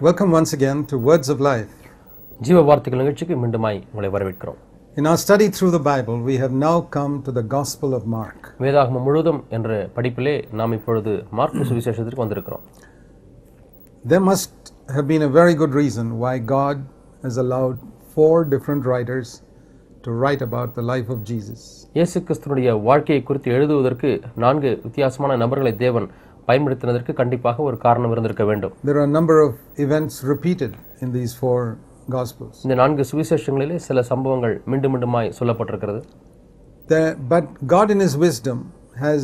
Welcome once again to Words of Life. ஜீவ வார்த்தைகள் நிகழ்ச்சிக்கு மீண்டுமாய் உங்களை வரவேற்கிறோம். In our study through the Bible, we have now come to the Gospel of Mark. வேதாகமம் முழுவதும் என்ற படிப்பிலே நாம் இப்பொழுது மார்க்கு சுவிசேஷத்திற்கு வந்திருக்கிறோம். There must have been a very good reason why God has allowed 4 different writers to write about the life of Jesus. இயேசு கிறிஸ்துவினுடைய வாழ்க்கையை குறித்து எழுதுவதற்கு 4 வித்தியாசமான நபர்களை தேவன் பயன்படுத்தினதற்கு கண்டிப்பாக ஒரு காரணம் இருந்திருக்க வேண்டும். There are a number of events repeated in these 4 Gospels. இந்த 4 சுவிசேஷங்களிலே சில சம்பவங்கள் மீண்டும் மீண்டுமாய் சொல்லப்பட்டிருக்கிறது. But God in His wisdom has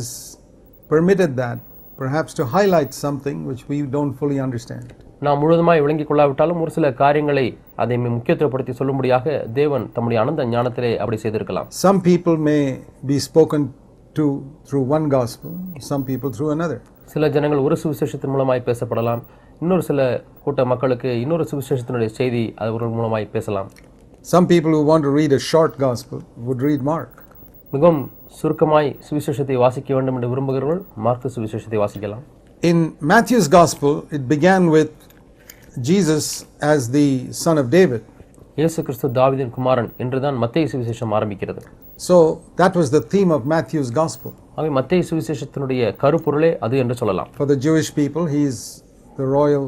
permitted that perhaps to highlight something which we don't fully understand. நாம் முழுவதுமாய் விளங்கிக் கொள்ளாவிட்டாலும் ஒரு சில காரியங்களை அதை முக்கியத்துவப்படுத்தி சொல்லும்படியாக தேவன் தம்முடைய அனந்த ஞானத்திலே அப்படி செய்திருக்கலாம். Some people may be spoken to through one gospel, some people through another. சில ஜனங்கள் ஒரு சுவிசேஷத்தின் மூலமாய் பேசப்படலாம், இன்னொரு சில கூட்ட மக்களுக்கு இன்னொரு சுவிசேஷத்தினுடைய செய்தி அவர்கள் மூலமாய் பேசலாம். Some people who want to read a short gospel would read Mark. மிகவும் சுருக்கமாய் சுவிசேஷத்தை வாசிக்க வேண்டும் என்று விரும்புகிறவர்கள் மார்க்கு சுவிசேஷத்தை வாசிக்கலாம். In Matthew's gospel, it began with Jesus as the son of David. இயேசு கிறிஸ்து தாவீதின் குமாரன் என்றுதான் மத்தேயு சுவிசேஷம் ஆரம்பிக்கிறது. So that was the theme of Matthew's gospel. ஆகவே மத்தேயு சுவிசேஷத்தினுடைய கருப்பொருளே அது என்று சொல்லலாம். For the Jewish people, he is the royal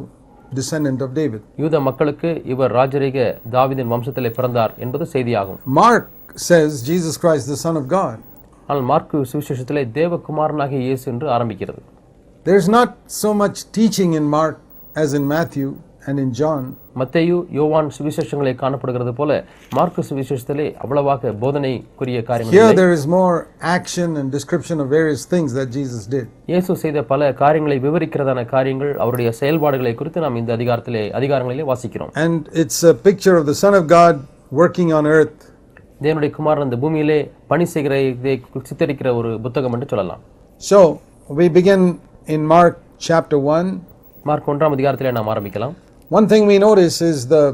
descendant of David. யூத மக்களுக்கு இவர் ராஜரீக தாவீதின் வம்சத்திலே பிறந்தார் என்பது செய்தியாகும். Mark says Jesus Christ the son of God. ஆனால் மார்க்கு சுவிசேஷத்திலே தேவகுமாரனாகிய இயேசு என்று ஆரம்பிக்கிறது. There is not so much teaching in Mark as in Matthew and in John. மத்தேயு யோவான் சுவிசேஷங்களே காணப்படுகிறது போல மார்க்கு சுவிசேஷத்திலே அவ்வளவாக போதனைக்குரிய காரியங்கள் Here இல்லை. there is more action and description of various things that Jesus did. இயேசு செய்த பல காரியங்களை விவரிக்கிறதான காரியங்கள் அவருடைய செயல்பாடுகளை குறித்து நாம் இந்த அதிகாரங்களிலே வாசிக்கிறோம். And it's a picture of the Son of God working on earth. தேவனுடைய குமாரன் இந்த பூமியிலே பணி செய்கிற இதை சித்தரிக்கிற ஒரு புத்தகம் என்று சொல்லலாம். So we begin in Mark chapter 1. Mark 1ஆம் அதிகாரத்திலே நாம் ஆரம்பிக்கலாம். One thing we notice is the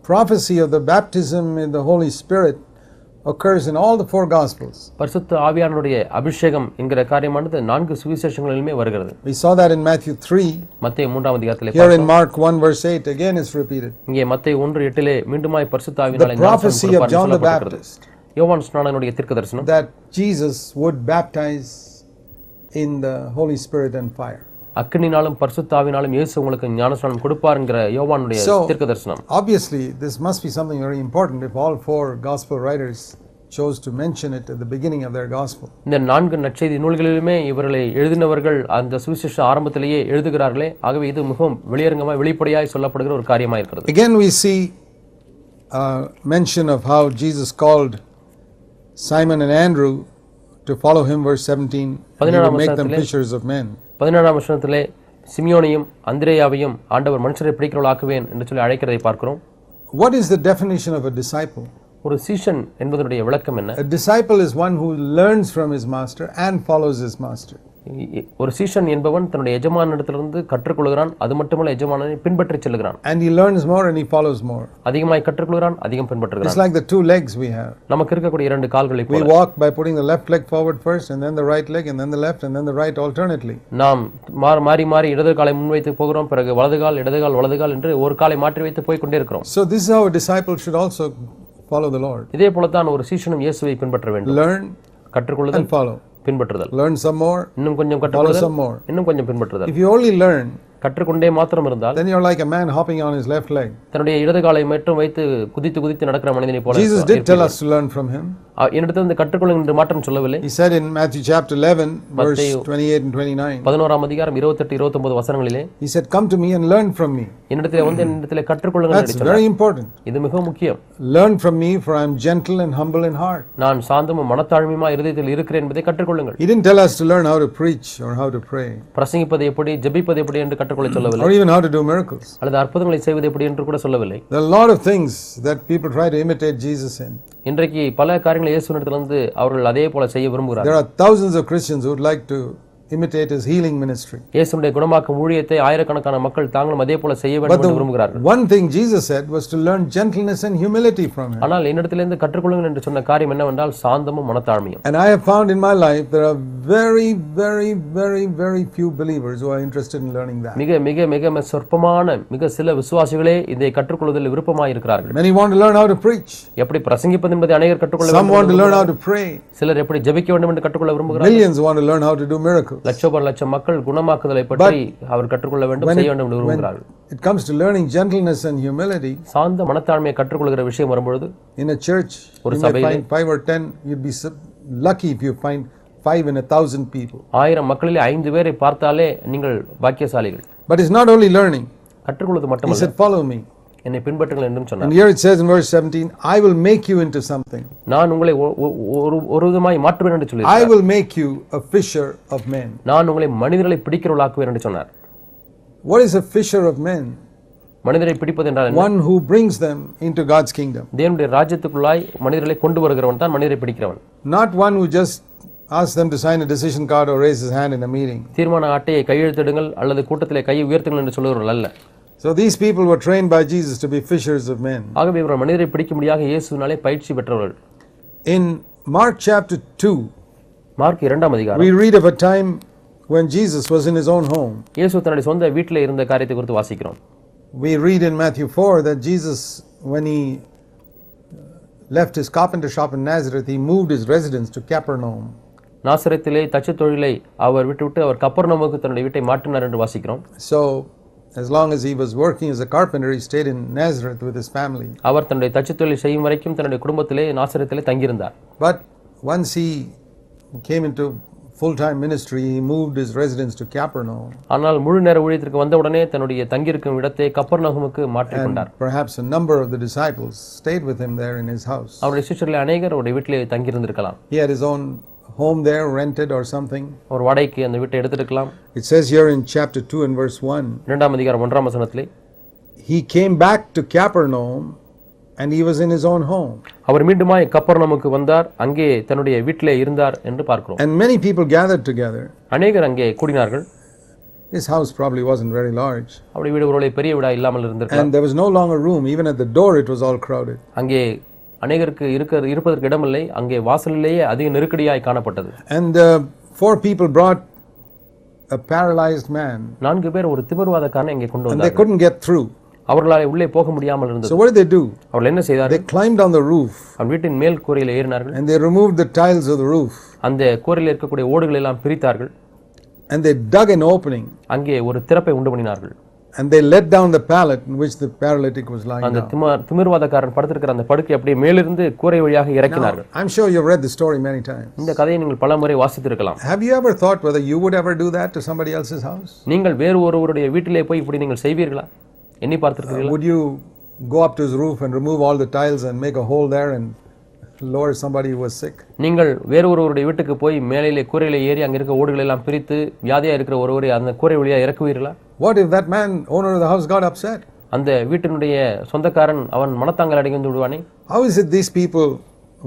prophecy of the baptism in the Holy Spirit occurs in all the 4 Gospels. பரிசுத்த ஆவியானவருடைய அபிஷேகம் என்கிற காரியமானது 4 சுவிசேஷங்களிலுமே வருகிறது. We saw that in Matthew 3. மத்தேயு 3ஆம் அதிகாரத்திலே Here in Mark 1 verse 8 again is repeated. இங்கே மத்தேயு 1:8 மீண்டுமாய் பரிசுத்த ஆவியானவராலே The prophecy of John the Baptist யோவான் ஸ்நானனுடைய தீர்க்கதரிசனம் that Jesus would baptize in the Holy Spirit and fire. அக்கினினாலும் பரிசுத்த ஆவியினாலும் இயேசு உங்களுக்கு ஞானஸ்நானம் கொடுப்பார்ங்கற யோவானுடைய தீர்க்கதரிசனம். Obviously this must be something very important if all 4 gospel writers chose to mention it at the beginning of their gospel. இந்த 4 நற்செய்தி நூல்களிலுமே இவர்களை எழுதினவர்கள் அந்த சுவிசேஷ ஆரம்பத்திலேயே எழுதுகிறார்களே, ஆகவே இது மிகவும் வெளியரங்கமாய் வெளிப்படையாய் சொல்லப்படுகிற ஒரு காரியமாக இருக்கிறது. Again we see mention of how Jesus called Simon and Andrew to follow him, verse 17. He would make them fishers of men. 17ஆம் வசனத்திலே சிமியோனையும் அந்திரேயாவையும் ஆண்டவர் மனுஷரை பிடிக்கிறவர்களாக்குவேன் என்று சொல்லி அழைக்கிறதை பார்க்கிறோம். What is the definition of a disciple? ஒரு சீஷன் என்பதனுடைய விளக்கம் என்ன? A disciple is one who learns from his master and follows his master. ஒரு சீஷன் என்பவன் தன்னுடைய எஜமானிடத்திலிருந்து கற்றுக்கொள்கிறான், அது மட்டுமல்ல எஜமானனை பின்பற்றி செல்கிறான். And he learns more and he follows more. அதிகமாய் கற்றுக்கொள்கிறான், அதிகம் பின்பற்றுகிறான். It's like the 2 legs we have. நமக்கு இருக்கக்கூடிய 2 கால்களை போல. We walk by putting the left leg forward first and then the right leg and then the left and then the right alternately. நாம் மாறி இடது காலை முன்வைத்து போகிறோம், பிறகு வலது கால் இடது கால் என்று ஒரு காலை மாற்றி வைத்து போய் கொண்டே இருக்கிறோம். So this is how a disciple should also follow the Lord. இதே போல தான் ஒரு சீஷனும் இயேசுவை பின்பற்ற வேண்டும். Learn, கற்றுக்கொள்ளுதல் and follow. பின்பற்றுதல். Learn some more, இன்னும் கொஞ்சம் follow கற்றுக்கொள்ளுதல், some more. இன்னும் கொஞ்சம் பின்பற்றுதல். If you only learn, கற்றுக்கொண்டே மாத்திரம் இருந்தால் then you're like a man hopping on his left leg. தன்னுடைய இடது காலை மட்டும் வைத்து குதித்து நடக்கிற மனிதனை போல. Jesus did tell us to learn from him. என்னிடத்திலிருந்து கற்றுக்கொள்ளுங்கள் என்று மாற்றம் சொல்லவில்லை. He said in Matthew chapter 11 verse 28 and 29. 11ஆம் அதிகாரம் 28 29 வசனங்களிலே He said, "Come to me and learn from me." என்னிடத்திலே கற்றுக்கொள்ளுங்கள் என்று That's சொன்னார். very important. இது மிக முக்கியம். Learn from me, for I am gentle and humble in heart. நான் சாந்தமும் மனத்தாழ்மையுமாய் இருதயத்தில் இருக்கிறேன் என்பதை கற்றுக்கொள்ளுங்கள். He didn't tell us to learn how to preach or how to pray பிரசங்கிப்பது எப்படி, ஜெபிப்பது எப்படி என்று கற்றுக்கொள்ள சொல்லவில்லை. or even how to do miracles. அல்லது அற்புதங்களை செய்வது எப்படி என்று கூட சொல்லவில்லை. There are a lot of things that people try to imitate Jesus in. இன்றைக்கு பல காரியங்களை இயேசுவினிடத்திலிருந்து அவர்கள் அதே போல செய்ய விரும்புகிறார்கள். There are thousands of Christians who would like to imitate his healing ministry. இயேசுவுடைய குணமாக்கும் ஊழியத்தை ஆயிரக்கணக்கான மக்கள் தாங்களும் அதே போல செய்ய வேண்டும் என்று விரும்புகிறார்கள். One thing Jesus said was to learn gentleness and humility from him. ஆனால் என்னிடத்திலிருந்து கற்றுக்கொள்ளுங்கள் என்று சொன்ன காரியம் என்னவென்றால் சாந்தமும் மனத்தாழ்மையும். And I have found in my life there are very few believers who are interested in learning that. மிக மிக மிக சொற்பமான மிக சில விசுவாசிகளே இதை கற்றுக்கொள்வதில் விருப்பமாய் இருக்கிறார்கள். Many want to learn how to preach. எப்படி பிரசங்கிப்பது என்பதை அநேகர் கற்றுக்கொள்ள வேண்டும். Some want to learn how to pray. சிலர் எப்படி ஜெபிக்க வேண்டும் என்று கற்றுக்கொள்ள விரும்புகிறார்கள். Millions want to learn how to do miracles. லட்சம் மக்கள் குணமாக்குதலை பற்றி அவர் கற்றுக்கொள்ள வேண்டும், செய்ய வேண்டும் என்று விரும்புகிறார்கள். It comes to learning gentleness and humility. சாந்த மனத்தாழ்மையை கற்றுக்கொள்கிற விஷயம் வரும்போது in a church ஒரு you may சபையில் find 5 or 10, you'd be lucky if you find 5 in 1,000 people. 1000 மக்களில் 5 பேரை பார்த்தாலே நீங்கள் பாக்கியசாலிகள். But it's not only learning. கற்றுக்கொள்வது He மட்டுமல்ல, said follow me. என்னை பின்பற்றுங்கள் என்றும் சொன்னார். And here it says in verse 17, I will make you into something. நான் உங்களை ஒரு விதமாய் மாற்றுவேன் என்று சொல்லி I will make you a fisher of men. நான் உங்களை மனிதர்களை பிடிக்கிறவர்களாக்குவேன் என்று சொன்னார். What is a fisher of men? மனிதரை பிடிப்பது என்றால் என்ன? One who brings them into God's kingdom. தேவனுடைய ராஜ்யத்துக்குள்ளாய் மனிதர்களை கொண்டு வருகிறவன் தான் மனிதரை பிடிக்கிறவன். Not one who just asks them to sign a decision card or raise his hand in a meeting. தீர்மான அட்டையை கையெழுத்திடுங்கள் அல்லது கூட்டத்திலே கையை உயர்த்துங்கள் என்று சொல்லுகிறவர்கள் அல்ல. So these people were trained by Jesus to be fishers of men. ஆகவே இவர்கள் மனிதரை பிடிக்கும்படியாக இயேசுவினாலே பயிற்சி பெற்றவர்கள். In Mark chapter 2, மார்க் 2ஆம் அதிகாரம், we read of a time when Jesus was in his own home. இயேசு தன்னுடைய சொந்த வீட்டிலே இருந்த காரியத்தை குறித்து வாசிக்கிறோம். We read in Matthew 4 that Jesus, when he left his carpenter shop in Nazareth, he moved his residence to Capernaum. நாசரேத்திலே தச்சு தொழிலை அவர் விட்டுவிட்டு அவர் கப்பர்நகூமுக்கு தன்னுடைய வீட்டை மாற்றினார் என்று வாசிக்கிறோம். So as long as he was working as a carpenter, he stayed in Nazareth with his family. அவர் தன்னுடைய தச்சு தொழில் செய்யும் வரைக்கும் தன்னுடைய குடும்பத்திலே நாசரேத்திலே தங்கியிருந்தார். But once he came into full-time ministry, he moved his residence to Capernaum. ஆனால் முழு நேர ஊழியத்திற்கு வந்தவுடனே தன்னுடைய தங்கியிருக்கும் இடத்தை கப்பர்நகூமுக்கு மாற்றிக் கொண்டார். Perhaps a number of the disciples stayed with him there in his house. அவருடைய சிஷ்யர்கள் அநேகர் அவருடைய வீட்டிலே தங்கியிருந்திருக்கலாம். He had his own home there, rented or something. ஒரு வாடகைக்கு அந்த வீட்டை எடுத்துக்கலாம். It says here in chapter 2 and verse 1. 2ஆம் அதிகாரம் 1ஆம் வசனத்திலே, He came back to Capernaum and he was in his own home. அவர் மீண்டுமாய் கப்பர்நகூமுக்கு வந்தார், அங்கே தன்னுடைய வீட்டிலே இருந்தார் என்று பார்க்கிறோம். And many people gathered together. அநேகர் அங்கே கூடினார்கள். His house probably wasn't very large. அவருடைய வீடு ஒருவேளை பெரிய வீடா இல்லாமல் இருந்திருக்கலாம். And there was no longer room, even at the door it was all crowded. அங்கே அநேகருக்கு இருப்பதற்கு இடமில்லை, அங்கே வாசலிலேயே அதிக நெருக்கடியாய் காணப்பட்டது. And 4 people brought a paralyzed man. 4 பேர் ஒரு திமிர்வாதக்காரனை இங்கே கொண்டு And they வந்தார்கள். couldn't get through. அவர்களால் உள்ளே போக முடியாமல் So இருந்தது. what did they do? அவர்கள் என்ன செய்தார்கள்? They climbed on the roof அவன் வீட்டின் மேல் கூரையில் ஏறினார்கள். and they removed the tiles of the roof. அந்த கூரையில் இருக்கக்கூடிய ஓடுகளை எல்லாம் பிரித்தார்கள். And they dug an opening. அங்கே ஒரு திறப்பை உண்டு பண்ணினார்கள். And they let down the pallet in which the paralytic was lying அந்த down. திமிர்வாதக்காரன் படுத்திருக்கிற அந்த படுக்கை அப்படியே மேலிருந்து கூரை வழியாக இறக்கினார்கள். I'm sure you've read the story many times. இந்த கதையை நீங்கள் பல முறை வாசித்திருக்கலாம். Have you ever thought whether you would ever do that to somebody else's house? நீங்கள் வேறு ஒருவருடைய வீட்டிலே போய் இப்படி நீங்கள் செய்வீர்களா? எண்ணி பார்த்திருக்கிறீர்களா? Would you go up to his roof and remove all the tiles and make a hole there and lower somebody who was sick? நீங்கள் வேறு ஒருவருடைய வீட்டுக்கு போய் மேலே கூரையிலே ஏறி அங்க இருக்க ஓடுகளை எல்லாம் பிரித்து வியாதியா இருக்கிற ஒருவரை அந்த கூரை வழியா இறக்குவீர்களா? What if that man, owner of the house, got upset? அந்த வீட்டினுடைய சொந்தக்காரன் அவன் மனத்தாங்கல் அடங்கி வந்து விடுவானே. How is it these people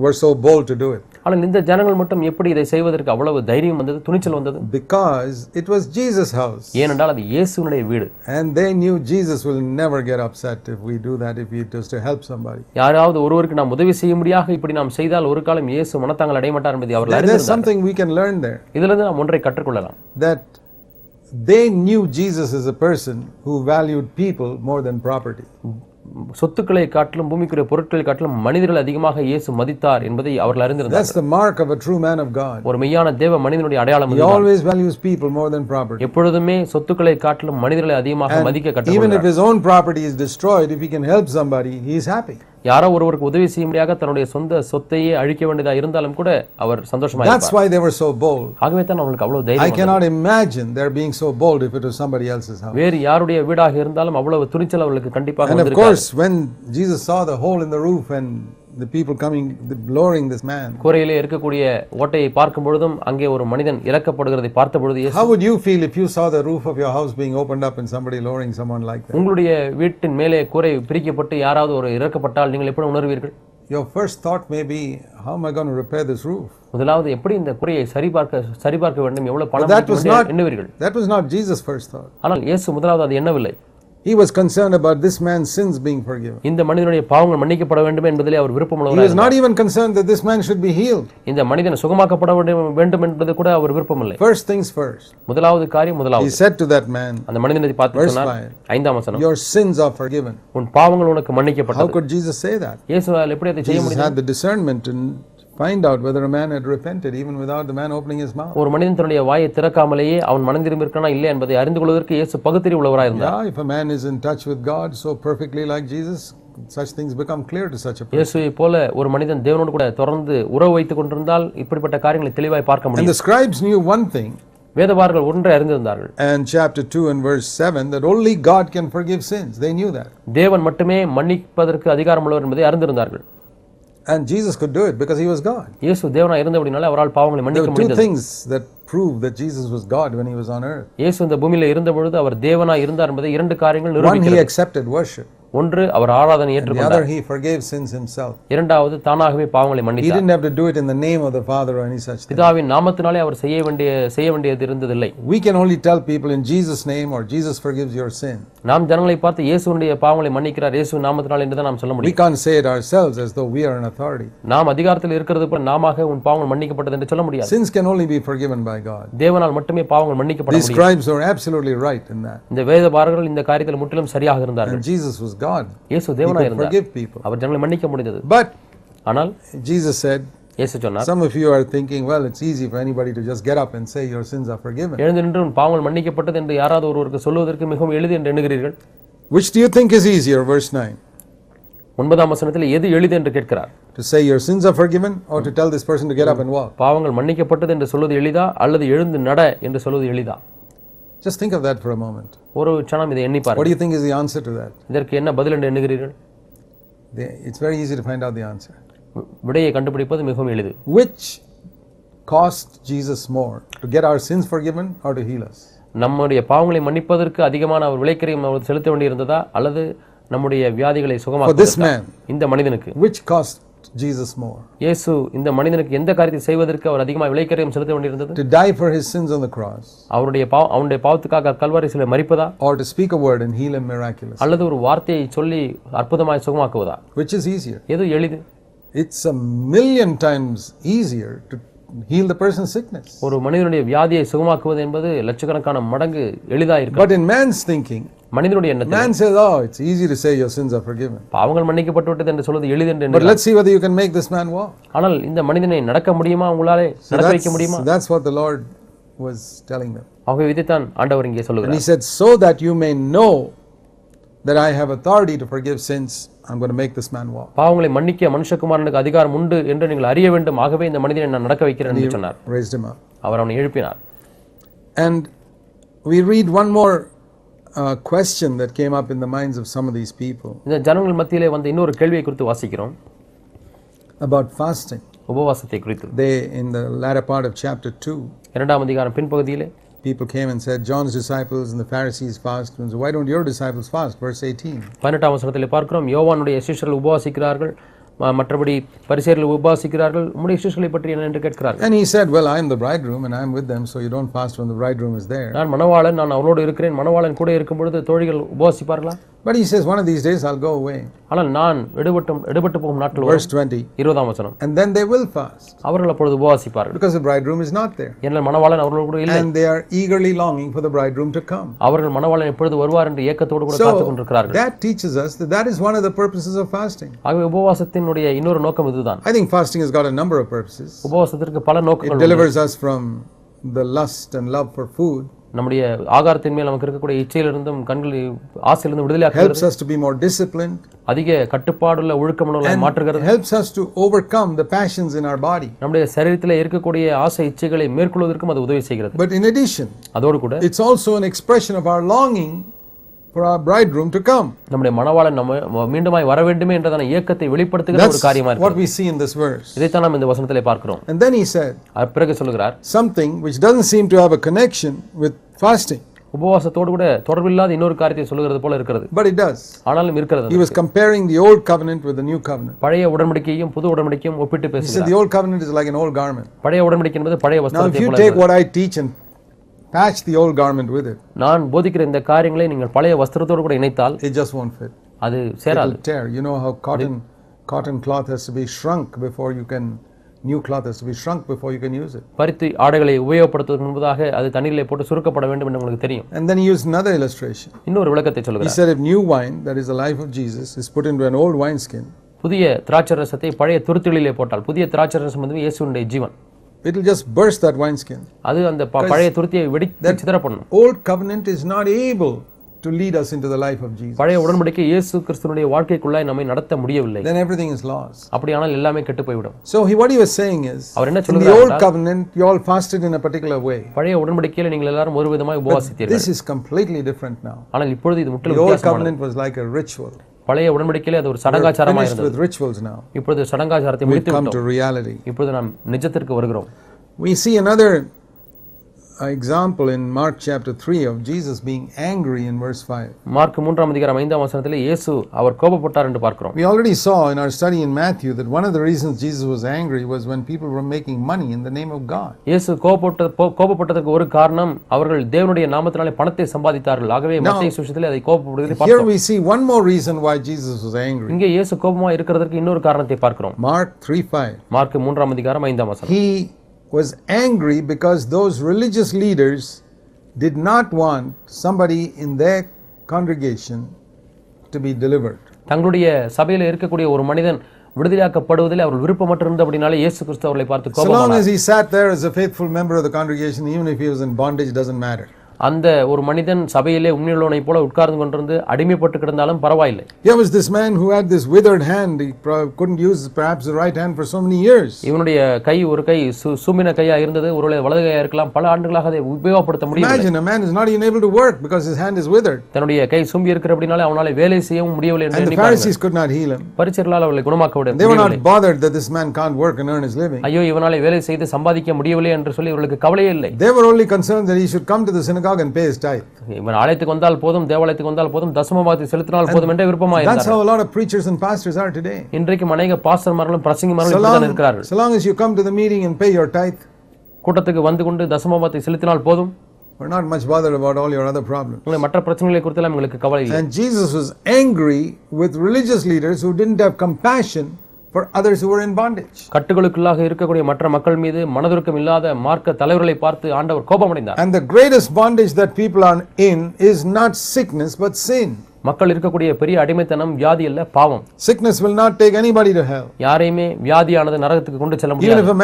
were so bold to do it? ஆனால் இந்த ஜனங்கள் மட்டும் எப்படி இதை செய்வதற்கு அவ்வளவு தைரியம் வந்தது, துணிச்சல் வந்தது? Because it was Jesus' house. ஏனென்றால் அது இயேசுவினுடைய வீடு. And they knew Jesus will never get upset if we do that, if we just to help somebody. யாராவது ஒருவருக்கு நாம் உதவி செய்யும்படியாக இப்படி நாம் செய்தால் ஒரு காலம் இயேசு மனத்தாங்கல் அடைய மாட்டார் என்பதை அவர்கள் There's அறிந்திருந்தார்கள். something we can learn there. இதிலிருந்து நாம் ஒன்றை கற்றுக்கொள்ளலாம். That they knew Jesus as a person who valued people more than property. சொத்துக்களை காட்டிலும் பூமிக்குரிய பொருட்களை காட்டிலும் மனிதர்கள் அதிகமாக இயேசு மதித்தார் என்பதை அவர்கள் That's அறிந்திருந்தார்கள். the mark of a true man of God. ஒரு மெய்யான தேவ மனிதனுடைய அடையாளம் He இதுதான். always values people more than property. எப்பொழுதுமே சொத்துக்களை காட்டிலும் மனிதர்களை அதிகமாக மதிக்க Even if கற்றுக்கொள்கிறார். his own property is destroyed, if he can help somebody, he is happy. யாரோ ஒருவருக்கு உதவி செய்யும்படியாக தன்னுடைய சொந்த சொத்தையே அழிக்க வேண்டியதா இருந்தாலும் கூட அவர் சந்தோஷமா That's இருப்பார். why they were so bold. ஆகவே தான் அவங்களுக்கு அவ்வளவு I தைரியம் வந்தது. cannot imagine their being so bold if it was somebody else's house. வேறு யாருடைய வீடாக இருந்தாலும் அவ்வளவு துணிச்சல் அவர்களுக்கு கண்டிப்பாக And of வந்திருக்காது. course, when Jesus saw the hole in the roof and the people coming, lowering this man, கூரையிலே இருக்கக்கூடிய ஓட்டையை பார்க்கும் பொழுதும் அங்கே ஒரு மனிதன் இறக்கப்படுகிறதை பார்த்த பொழுது இயேசு, how would you feel if you saw the roof of your house being opened up and somebody lowering someone like that? உங்களுடைய வீட்டின் மேலே கூரை பிரிக்கப்பட்டு யாராவது ஒரு இறக்கப்பட்டால் நீங்கள் எப்படி உணர்வீர்கள்? your first thought may be, how am I going to repair this roof? முதலாவது எப்படி இந்த குறையை சரிபார்க்க வேண்டும், எவ்வளவு பணம் எண்ணுவீர்கள். That was not Jesus' first thought. ஆனால் இயேசு முதலாவது அது எண்ணவில்லை. He was concerned about this man's sins being forgiven. இந்த மனிதனுடைய பாவங்கள் மன்னிக்கப்பட வேண்டும் என்பதிலே அவர் விருப்பமுள்ளவராக இருந்தார். He was not even concerned that this man should be healed. இந்த மனிதன் சுகமாக்கப்பட வேண்டும் என்பது கூட அவர் விருப்பமில்லை. First things first. முதலாவது காரியம் முதலாவது. He said to that man, அந்த மனிதனை பார்த்து சொன்னார், 5ஆம் வசனம், your sins are forgiven. உன் பாவங்கள் உனக்கு மன்னிக்கப்பட்டது. How could Jesus say that? இயேசுவால் எப்படி அதை செய்ய முடியும்? Jesus had the discernment to find out whether a man had repented even without the man opening his mouth. ஒரு மனிதன் தன்னுடைய வாயை திறக்காமலேயே அவன் மனம் திரும்பி இருக்கானா இல்லையா என்பதை அறிந்து கொள்வதற்கு இயேசு பகுத்தறிவு உள்ளவராய் இருந்தார். Yeah, if a man is in touch with God so perfectly like Jesus, such things become clear to such a person. இயேசுவை போல ஒரு மனிதன் தேவனோடு கூட தொடர்ந்து உறவு வைத்துக் கொண்டிருந்தால் இப்படிப்பட்ட காரியங்களை தெளிவாய் பார்க்க முடியும். And the scribes knew one thing. வேதபாரகர்கள் ஒன்றை அறிந்திருந்தார்கள். And chapter 2 and verse 7, that only God can forgive sins. They knew that. தேவன் மட்டுமே மன்னிப்பதற்கு அதிகாரம் உள்ளவர் என்பதை அறிந்திருந்தார்கள். And Jesus could do it because he was God. இயேசு தேவனாய் இருந்தபடியால் அவரால் பாவங்களை மன்னிக்க முடிந்தது. There were two things that prove that Jesus was God when he was on earth. இயேசு இந்த பூமியிலே இருந்த பொழுது அவர் தேவனாய் இருந்தார் என்பதை இரண்டு காரியங்கள் நிரூபிக்கிறது. One, he accepted worship. ஒன்று அவர் ஆராதனை ஏற்றுக்கொண்டார். The other, he forgave sins himself. இரண்டாவது தானாகவே பாவங்களை மன்னித்தார். He didn't have to do it in the name of the Father or any such thing. பிதாவின் நாமத்தினாலே அவர் செய்ய வேண்டியது இருந்ததில்லை. We can only tell people in Jesus name or Jesus forgives your sin. நாம் ஜனங்களை பார்த்து இயேசுவுடைய பாவங்களை மன்னிக்கிறார் இயேசு நாமத்தினாலே என்று தான் நாம் சொல்ல முடியும். We can't say it ourselves as though we are an authority. நாம் அதிகாரத்தில் இருக்கிறது போல நாமாக உன் பாவங்கள் மன்னிக்கப்பட்டது என்று சொல்ல முடியாது. Sins can only be forgiven by God. தேவனால் மட்டுமே பாவங்கள் மன்னிக்கப்பட முடியும். These scribes are absolutely right in that. இந்த வேதபாரகர்கள் இந்த காரியத்தில் முற்றிலும் சரியாக இருந்தார்கள். And Jesus was God. இயேசு தேவனாய் இருந்தார். அவர் ஜனங்களை மன்னிக்க முடிந்தது. But ஆனால் Jesus said, இயேசு சொன்னார், some of you are thinking, well, it's easy for anybody to just get up and say your sins are forgiven. எழுந்து நின்று உன் பாவங்கள் மன்னிக்கப்பட்டது என்று யாராவது ஒருவருக்கு சொல்வதற்கு மிகவும் எளிது என்று எண்ணுகிறீர்கள். Which do you think is easier? Verse 9. 9ஆம் வசனத்தில் எது எளிது என்று கேட்கிறார். To say your sins are forgiven or to tell this person to get up and walk? பாவங்கள் மன்னிக்கப்பட்டது என்று சொல்வது எளிதா அல்லது எழுந்து நட என்று சொல்வது எளிதா? Just think of that for a moment. ஒரு க்ஷணம் இதை எண்ணி பாருங்கள். What do you think is the answer to that? இதற்கு என்ன பதில் என்று எண்ணுகிறீர்கள்? It's very easy to find out the answer. விடையை கண்டுபிடிப்பது மிகவும் எளிது. Which cost Jesus more, to get our sins forgiven or to heal us? நம்முடைய பாவங்களை மன்னிப்பதற்கு அதிகமான அவர் விலைக்கிரயம் அவர் செலுத்த வேண்டியிருந்ததா அல்லது நம்முடைய வியாதிகளை சுகமாக்குவதற்கா? இந்த மனிதனுக்கு which cost Jesus more? இயேசு இந்த மனிதனுக்கு எந்த காரியத்தை செய்வதற்கு அவர் அதிகமாக விலைக்கிரயம் செலுத்த வேண்டியிருந்தது? To die for his sins on the cross. அவருடைய பாவத்துக்காக கல்வாரி சிலுவையில் மரிப்பதா? Or to speak a word and heal him miraculously? அல்லது ஒரு வார்த்தையை சொல்லி அற்புதமாய் சுகமாக்குவதா? Which is easier? எது எளிது? It's a million times easier to heal the person's sickness. ஒரு மனிதனுடைய வியாதியை சுகமாக்குவது என்பது லட்சக்கணக்கான மடங்கு எளிதாக இருக்கு. But in man's thinking, மனிதனுடைய எண்ணத்தில் man says, oh, it's easy to say your sins are forgiven. பாவங்கள் மன்னிக்கப்பட்டு விட்டது என்று சொல்வது எளிது என்று. But let's see whether you can make this man walk. ஆனால் இந்த மனிதனை நடக்க முடியுமா, உங்களாலே நடக்க வைக்க முடியுமா? That's what the Lord was telling them. ஆகவே இதைத்தான் ஆண்டவர் இங்கே சொல்லுகிறார். And he said, so that you may know that I have authority to forgive sins, I'm going to make this man walk. பாவங்களை மன்னிக்க மனுஷகுமாரனுக்கு அதிகாரம் உண்டு என்று நீங்கள் அறிய வேண்டும். ஆகவே இந்த மனிதனை நான் நடக்க வைக்கிறேன் என்று சொன்னார். Raised him up. அவர் அவனை எழுப்பினார். And we read one more question that came up in the minds of some of these people. இந்த ஜனங்கள் மத்தியிலே வந்த இன்னொரு கேள்வியை குறித்து வாசிக்கிறோம். About fasting. உபவாசத்தை குறித்து. They, in the latter part of chapter 2, இரண்டாம் அதிகாரம் பின்பகுதியிலே people came and said, John's disciples and the Pharisees fast, and so why don't your disciples fast? Verse 18. 18ஆம் வசனத்திலே பார்க்கிறோம், யோவானுடைய சீஷர்கள் உபவாசிக்கிறார்கள், மற்றபடி பரிசேயர்கள் உபவாசிக்கிறார்கள், உம்முடைய சீஷர்களை பற்றி என்ன என்று கேட்கிறார்கள். And he said, well, I am the bridegroom and I am with them, so you don't fast when the bridegroom is there. நான் மணவாளன், நான் அவளோடு இருக்கிறேன், மணவாளன் கூட இருக்கும் பொழுது தோழிகள் உபவாசிப்பார்களா? But he says, one of these days I'll go away. ஆனால் நான் எடுபட்டு போகும் நாட்கள் வரும். Verse 20. 20ஆம் வசனம். And then they will fast. அவர்கள் அப்பொழுது உபவாசிப்பார்கள். Because the bridegroom is not there. ஏனென்றால் மணவாளன் அவர்களோடு கூட இல்லை. And they are eagerly longing for the bridegroom to come. அவர்கள் மணவாளன் எப்பொழுது வருவார் என்று ஏக்கத்தோடு கூட காத்துக் கொண்டிருக்கிறார்கள். So that teaches us that that is one of the purposes of fasting. ஆகவே உபவாசத்தினுடைய இன்னொரு நோக்கம் இதுதான். I think fasting has got a number of purposes. உபவாசத்திற்கு பல நோக்கங்கள் உண்டு. It delivers us from the lust and love for food. நம்முடைய ஆகாரத்தின் மேல் நமக்கு இருக்கக்கூடிய இச்சையிலிருந்தும் ஆசையிலிருந்தும் விடுதலையாக்குகிறது. Helps us to be more disciplined. அதிக கட்டுப்பாடுள்ள ஒழுக்கமுள்ளவர்களாய் மாற்றுகிறது. Helps us to overcome the passions in our body. நம்முடைய சரீரத்திலே இருக்கக்கூடிய ஆசை இச்சைகளை மேற்கொள்வதற்கும் அது உதவி செய்கிறது. But in addition, அதோடு கூட it's also an expression of our longing for our bridegroom to come. நம்முடைய மணவாளன் மீண்டுமாய் வர வேண்டுமே என்றதான ஏக்கத்தை வெளிப்படுத்துகிற ஒரு காரியமா இருக்கு. What we see in this verse. இதைத்தான் நாம் இந்த வசனத்திலே பார்க்கிறோம். And then he said, பிறகு சொல்கிறார், something which doesn't seem to have a connection with fasting. உபவாசத்தோடு கூட தொடர்பில்லாத இன்னொரு காரியத்தை சொல்லுகிறது போல இருக்கிறது. But it does. ஆனாலும் இருக்கிறது. He was comparing the old covenant with the new covenant. பழைய உடன்படிக்கையும் புது உடன்படிக்கையும் ஒப்பிட்டு He said பேசுகிறார். the old covenant is like an old garment. பழைய உடன்படிக்கை என்பது பழைய Now if வஸ்திரத்தை you போல take இருக்கிறது. what I teach and patch the old garment with it, நான் போதிக்கிற இந்த காரியங்களை நீங்கள் பழைய வஸ்திரத்தோடு கூட இணைத்தால் it just won't fit. அது It சேராது. will tear. You know how cotton cloth has to be shrunk before you can, new cloth has to be shrunk before you can use it. பருத்தி ஆடைகளை உபயோகப்படுத்துவதற்கு முன்பதாக அது தண்ணீரிலே போட்டு சுருக்கப்பட வேண்டும் என்று உங்களுக்கு தெரியும். And then he used another illustration. இன்னொரு விளக்கத்தை He சொல்கிறார். said if new wine, that is the life of Jesus, is put into an old wineskin, புதிய திராட்சை ரசத்தை பழைய துருத்திகளிலே போட்டால் புதிய திராட்சை ரசம் வந்து இயேசுவினுடைய ஜீவன். it will just burst that wineskin. அது அந்த பழைய துருத்தியை வெடித்து சிதற பண்ணும். Old covenant is not able to lead us into the life of Jesus. பழைய உடன்படிக்கை இயேசு கிறிஸ்துவினுடைய வாழ்க்கைக்குள்ளாய் நம்மை நடத்த முடியவில்லை. Then everything is lost. அப்படியானால் எல்லாமே கெட்டு போய்விடும். So what he was saying is, அவர் என்ன in the சொல்கிறார் old covenant you all fasted in a particular way. பழைய உடன்படிக்கையில் நீங்கள் எல்லாரும் ஒரு விதமாய் உபவாசித்தீர்கள். This is completely different now. ஆனால் இப்பொழுது இது The முற்றிலும் old வித்தியாசமானது. covenant was like a ritual. பழைய உடன்படிக்கையிலே அது ஒரு சடங்காச்சாரமாக Finished இருந்தது. with rituals now. இப்பொழுது சடங்காச்சாரத்தை We've முடித்து come to விட்டோம். reality. இப்பொழுது நாம் நிஜத்திற்கு வருகிறோம். We see another example in Mark chapter 3 of Jesus being angry in verse 5. Mark 3ஆம் அதிகாரம் 5ஆம் வசனத்திலே இயேசு அவர் கோபப்பட்டார் என்று பார்க்கிறோம். We already saw in our study in Matthew that one of the reasons Jesus was angry was when people were making money in the name of God. இயேசு கோபப்பட்டதற்கு ஒரு காரணம் அவர்கள் தேவனுடைய நாமத்தினாலே பணத்தை சம்பாதித்தார்கள். ஆகவே மத்தேயு சுவிசேஷத்திலே அதை கோபப்படுவதை Here பார்த்தோம். we see one more reason why Jesus was angry. இங்கே இயேசு கோபமா இருக்கிறதற்கு இன்னொரு காரணத்தை பார்க்கிறோம். Mark 3:5. மார்க் 3ஆம் அதிகாரம் 5ஆம் வசனம். He was angry because those religious leaders did not want somebody in their congregation to be delivered. தங்களுடைய சபையில் இருக்கக்கூடிய ஒரு மனிதன் விடுதலையாக்கப்படுவதில் அவர்கள் விருப்பமற்றிருந்தபடினாலே இயேசு கிறிஸ்து அவர்களை பார்த்து So long கோபமானார். as he sat there as a faithful member of the congregation, even if he was in bondage, doesn't matter. அந்த ஒரு மனிதன் சபையிலே உண்மையுள்ளவனை போல உட்கார்ந்து கொண்டிருந்து அடிமைப்பட்டு கிடந்தாலும் பரவாயில்லை. Here was this man who had this withered hand. He couldn't use perhaps the right hand for so many years. இவனுடைய கை ஒரு கை சூமின கையா இருந்தது, ஒருவேளை வலது கையா இருக்கலாம். பல ஆண்டுகளாக அதை உபயோகப்படுத்த முடியவில்லை. Imagine a man is not even able to work because his hand is withered. தன்னுடைய கை சூம்பி இருக்கிறபடினாலே அவனால வேலை செய்யவும் முடியவில்லை என்று And the எண்ணி பாருங்கள். Pharisees could not heal him. பரிசேயர்களால் அவர்களை குணமாக்க They were முடியவில்லை. not bothered that this man can't work and earn his living. ஐயோ இவனாலே வேலை செய்து சம்பாதிக்க முடியவில்லை என்று சொல்லி இவர்களுக்கு கவலையே இல்லை. They were only concerned that he should come to the synagogue and pay his tithe. இவன் ஆலயத்துக்கு வந்தால் போதும், தேவாலயத்துக்கு வந்தால் போதும், தசமபாகத்தை செலுத்தினால் போதும் என்ற விருப்பமாக That's இருந்தார்கள். how a lot of preachers and pastors are today. இன்றைக்கு அநேக பாஸ்டர்மார்களும் பிரசங்கிமார்களும் இப்படித்தான் இருக்கிறார்கள். So long as you come to the meeting and pay your tithe, கூட்டத்துக்கு வந்து கொண்டு தசமபாகத்தை செலுத்தினால் போதும், we're not much bothered about all your other problems. உங்களை மற்ற பிரச்சனைகளை குறித்தெல்லாம் எங்களுக்கு கவலை இல்லை. And Jesus was angry with religious leaders who didn't have compassion for others who were in bondage. கட்டுகளுக்குள்ளாக இருக்கக்கூடிய மற்ற மக்கள் மீது மனதுருக்கம் இல்லாத மார்க்க தலைவர்களை பார்த்து ஆண்டவர் கோபமடைந்தார். And the greatest bondage that people are in is not sickness but sin. மக்கள் இருக்கக்கூடிய பெரிய அடிமைத்தனம் வியாதி அல்ல, பாவம். Sickness will not take anybody to hell. யாரையுமே வியாதியானது நரகத்துக்கு கொண்டு செல்ல Even முடியாது. if a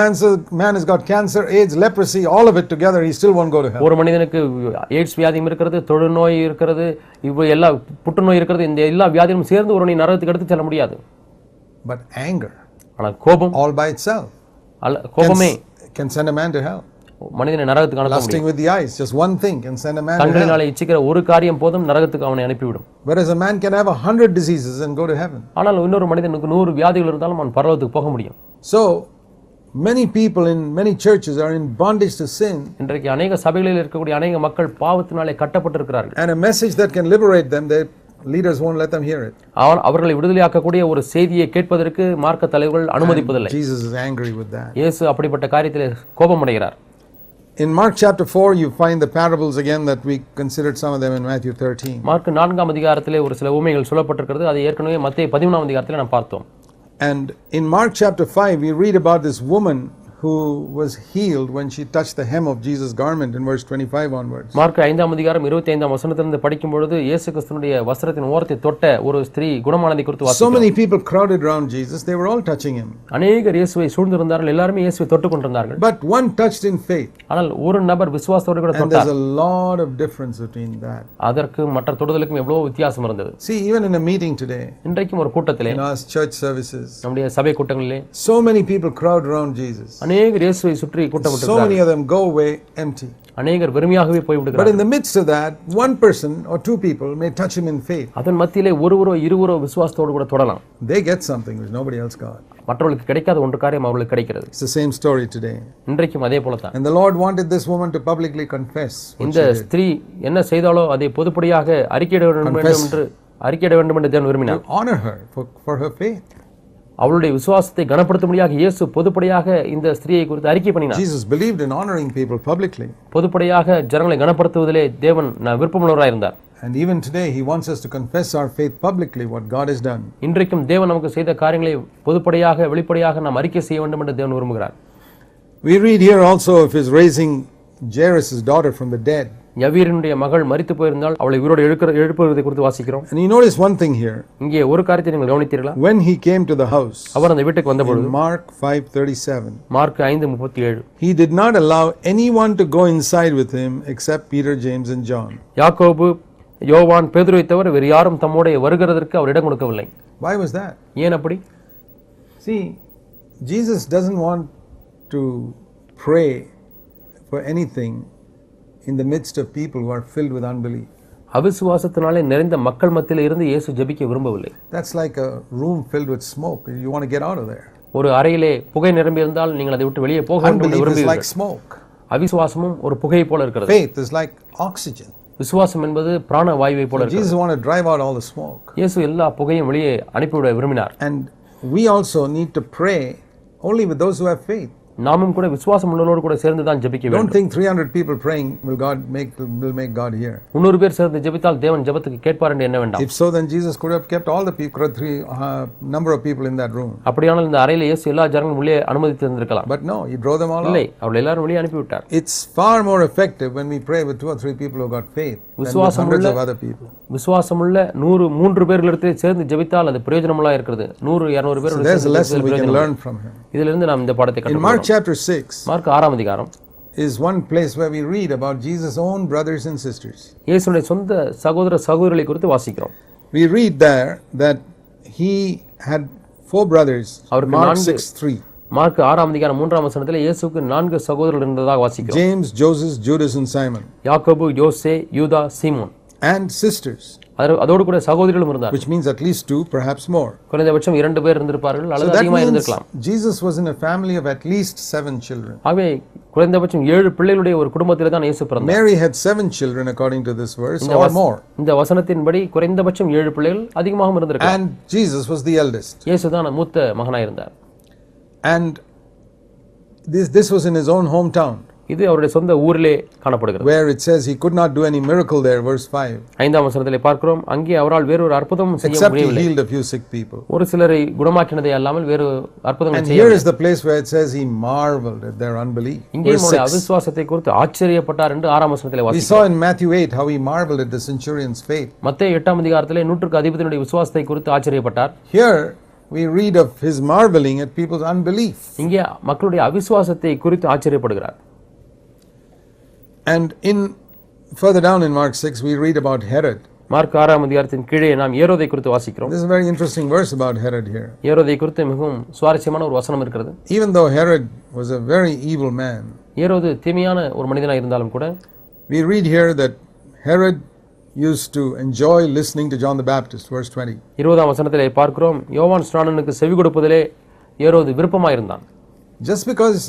man has got cancer, AIDS, leprosy, all of it together, he still won't go to hell. ஒரு மனிதனுக்கு எய்ட்ஸ் வியாதியும் இருக்கிறது, தொழுநோய் இருக்கிறது, இவ்வளவு எல்லா புற்றுநோய் இருக்கிறது, இந்த எல்லா வியாதியும் சேர்ந்து ஒருவனை நரகத்துக்கு எடுத்து செல்ல முடியாது. But anger, ஆனால் கோபம் all by itself, கோபமே can send a man to hell. மனிதனை நரகத்துக்கு அனுப்ப முடியும். Lusting with the eyes, just one thing can send a man to hell. கண்களினாலே இச்சிக்கிற ஒரு காரியம் போதும் நரகத்துக்கு அவனை அனுப்பிவிடும். Whereas a man can have 100 diseases and go to heaven. ஆனால் இன்னொரு மனிதனுக்கு 100 வியாதிகள் இருந்தாலும் அவன் பரலோகத்துக்கு போக முடியும். So many people in many churches are in bondage to sin. இன்றைக்கு அநேக சபைகளில் இருக்கக்கூடிய அநேக மக்கள் பாவத்தினாலே கட்டப்பட்டிருக்கிறார்கள். And a message that can liberate them, the leaders won't let them hear it. அவர்களை விடுதலையாக்கக்கூடிய ஒரு செய்தியை கேட்பதற்கு மார்க்க தலைவர்கள் அனுமதிப்பதில்லை. Jesus is angry with that. இயேசு அப்படிப்பட்ட காரியத்திலே கோபமடைகிறார். In Mark chapter 4 you find the parables again that we considered some of them in Matthew 13. Mark 4ஆம் அதிகாரத்திலே ஒரு சில உவமைகள் சொல்லப்பட்டிருக்கிறது. அது ஏற்கனவே மத்தேயு 13ஆம் அதிகாரத்திலே நாம் பார்த்தோம். And in Mark chapter 5 we read about this woman who was healed when she touched the hem of Jesus' garment in verse 25 onwards. Mark 5ஆம் அதிகாரம் 25ஆம் வசனத்திலிருந்து படிக்கும் பொழுது இயேசு கிறிஸ்துவினுடைய வஸ்திரத்தின் ஓரத்தை தொட்ட ஒரு ஸ்திரீ குணமானதை குறித்து So வாசிக்கிறோம். many people crowded around Jesus, they were all touching him. அநேகர் இயேசுவை சூழ்ந்திருந்தார்கள், எல்லாரும் இயேசுவை தொட்டுக் கொண்டிருந்தார்கள். But one touched in faith. ஆனால் ஒரு நபர் விசுவாசத்தோடு கூட And தொட்டார். there's a lot of difference between that. அதற்கு மற்ற தொடுதலுக்கும் எவ்வளவு வித்தியாசம் இருந்தது. See, even in a meeting today, இன்றைக்கும் ஒரு கூட்டத்திலே, in our church services, நம்முடைய சபை கூட்டங்களிலே so many people crowd around Jesus. அநேகர் இயேசுவை சுற்றி So கூட்டமிட்டிருக்கிறார்கள். many of them go away empty. அநேகர் வெறுமையாகவே போய் But விடுகிறார்கள். in the midst of that, one person or two people may touch him in faith. அதன் மத்தியிலே ஒருவரோ இருவரோ விசுவாசத்தோடு கூட தொடலாம். They get something which nobody else got. மற்றவர்களுக்கு கிடைக்காத ஒன்று காரியம் அவர்களுக்கு கிடைக்கிறது. It's the same story today. இன்றைக்கும் அதே போல தான். And the Lord wanted this woman to publicly confess what இந்த she did. ஸ்திரீ என்ன செய்தாலோ அதை பொதுப்படியாக அறிக்கையிட வேண்டும் என்று தேவன் விரும்பினார். To honor her for her faith. அவளுடைய விசுவாசத்தை கனப்படுத்தும்படியாக இயேசு பொதுப்படியாக இந்த ஸ்திரீயை குறித்து அறிக்கை பண்ணினார். Jesus believed in honoring people publicly. பொதுப்படியாக ஜனங்களை கனப்படுத்துவதிலே தேவன் விருப்பமுள்ளவராய் இருந்தார். And even today he wants us to confess our faith publicly, what God has done. இன்றைக்கும் தேவன் நமக்கு செய்த காரியங்களை பொதுப்படியாக வெளிப்படையாக நாம் அறிக்கை செய்ய வேண்டும் என்று தேவன் விரும்புகிறார். We read here also of his raising Jairus' daughter from the dead. யவீரனுடைய மகள் மரித்து போயிருந்தால் அவளை உயிரோடு எழுப்புவதை குறித்து வாசிக்கிறோம். And you notice one thing here. இங்கே ஒரு காரியத்தை நீங்கள் கவனித்தீர்களா? When he came to the house, அவர் அந்த வீட்டுக்கு வந்தபொழுது Mark 5:37, mark 5:37, he did not allow anyone to go inside with him except Peter, James and John. யாக்கோபு, யோவான், பேதுருவை தவிர வேறு யாரும் தம்மோடு வருகிறதற்கு அவர் இடம் கொடுக்கவில்லை. Why was that? ஏன் அப்படி? See, Jesus doesn't want to pray for anything in the midst of people who are filled with unbelief. அவிசுவாசத்தினாலே நிறைந்த மக்கள் மத்தியில் இருந்து இயேசு ஜெபிக்க விரும்பவில்லை. That's like a room filled with smoke. You want to get out of there. ஒரு அறையிலே புகை நிரம்பி இருந்தால் நீங்கள் அதை விட்டு வெளியே போக வேண்டும் என்று Unbelief is like விரும்புவீர்கள். smoke. அவிசுவாசமும் ஒரு புகையை போல இருக்கிறது. Faith is like oxygen. விசுவாசம் என்பது பிராண வாயுவை போல இருக்கிறது. Jesus wanted to drive out all the smoke. இயேசு எல்லா புகையும் வெளியே அனுப்பிவிட விரும்பினார். And we also need to pray only with those who have faith. நாமும் கூட விசுவாசம் உள்ளவரோடு கூட சேர்ந்து தான் ஜெபிக்க Don't வேண்டும். think 300 people praying will make God hear. 300 பேர் சேர்ந்து ஜெபித்தால் தேவன் ஜெபத்துக்கு கேட்பார் என்று என்ன வேண்டாம். If so, then Jesus could have kept all the people, number of people in that room. அப்படியானால் இந்த அறையிலே இயேசு எல்லா ஜனங்களும் உள்ளே அனுமதித்து இருந்திருக்கலாம். But no, he drove them all out. இல்லை, அவர்கள் எல்லாரும் வெளியே அனுப்பி விட்டார். It's far more effective when we pray with 2 or 3 people who got faith than with hundreds of other people. விசுவாசமுள்ள 3 பேர்களிடத்தில் சேர்ந்து ஜெபித்தால் அது பிரயோஜனமுள்ளா இருக்கிறது. 100-200 பேர். There's a lesson we can learn from him. இதிலிருந்து நாம் இந்த பாடத்தை In கற்றுக்கொள்கிறோம். Mark chapter 6, மார்க் 6ஆம் அதிகாரம் is one place where we read about Jesus' own brothers and sisters. இயேசுவின் சொந்த சகோதர சகோதரிகளை குறித்து வாசிக்கிறோம். We read there that he had 4 brothers. Mark 6:3. Mark 6ஆம் அதிகாரம் 3ஆம் வசனத்திலே இயேசுவுக்கு 4 சகோதரர்கள் இருந்ததாக வாசிக்கிறோம். James, Joseph, Judas and Simon. யாக்கோபு, யோசே, யூதா, சீமோன். And sisters. அதோடு கூட சகோதரிகளும் இருந்தார். Which means at least 2, perhaps more. குறைந்தபட்சம் 2 பேர் இருந்திருப்பார்கள் அல்லது அதிகமாக இருந்திருக்கலாம். Jesus was in a family of at least 7 children. ஆகவே குறைந்தபட்சம் 7 பிள்ளைகளுடைய ஒரு குடும்பத்திலே தான் இயேசு பிறந்தார். Mary had 7 children according to this verse or more. இந்த வசனத்தின்படி குறைந்தபட்சம் 7 பிள்ளைகள் அதிகமாகவும் இருந்திருக்கலாம். And Jesus was the eldest. இயேசு தான் மூத்த மகனாய் இருந்தார். And this was in his own hometown. இது அவருடைய சொந்த ஊரிலே காணப்படுகிறது. Where it says he could not do any miracle there, verse 5. 5ஆம் வசனத்திலே பார்க்கிறோம், அங்கே அவரால் வேறொரு அற்புதமும் செய்ய Except he முடியவில்லை. healed a few sick people. ஒரு சிலரை குணமாக்கினதே அல்லாமல் வேறு அற்புதங்கள் And செய்யவில்லை. here is the place where it says he marveled at their unbelief. இங்கே Verse அவருடைய 6. அவிசுவாசத்தை குறித்து ஆச்சரியப்பட்டார் என்று 6ஆம் வசனத்திலே We வாசிக்கிறோம். saw in Matthew 8 how he marveled at the centurion's faith. மத்தேயு 8ஆம் அதிகாரத்திலே 100க்கு அதிபதியினுடைய விசுவாசத்தை குறித்து ஆச்சரியப்பட்டார். Here we read of his marveling at people's unbelief. இங்கே மக்களுடைய அவிசுவாசத்தை குறித்து ஆச்சரியப்படுகிறார். And further down in Mark 6 we read about Herod. Mark 6ஆம் அதிகாரத்தின் கீழே நாம் ஏரோதை குறித்து வாசிக்கிறோம். This is a very interesting verse about Herod here. ஏரோதை குறித்து மிகவும் சுவாரஸ்யமான ஒரு வசனம் இருக்கிறது. Even though Herod was a very evil man, ஏரோது தீமையான ஒரு மனிதனாக இருந்தாலும் கூட we read here that Herod used to enjoy listening to John the Baptist, verse 20. 20ஆம் வசனத்திலே பார்க்கிறோம், யோவான் ஸ்நானனுக்கு செவி கொடுப்பதிலே ஏரோது விருப்பமாக இருந்தான். Just because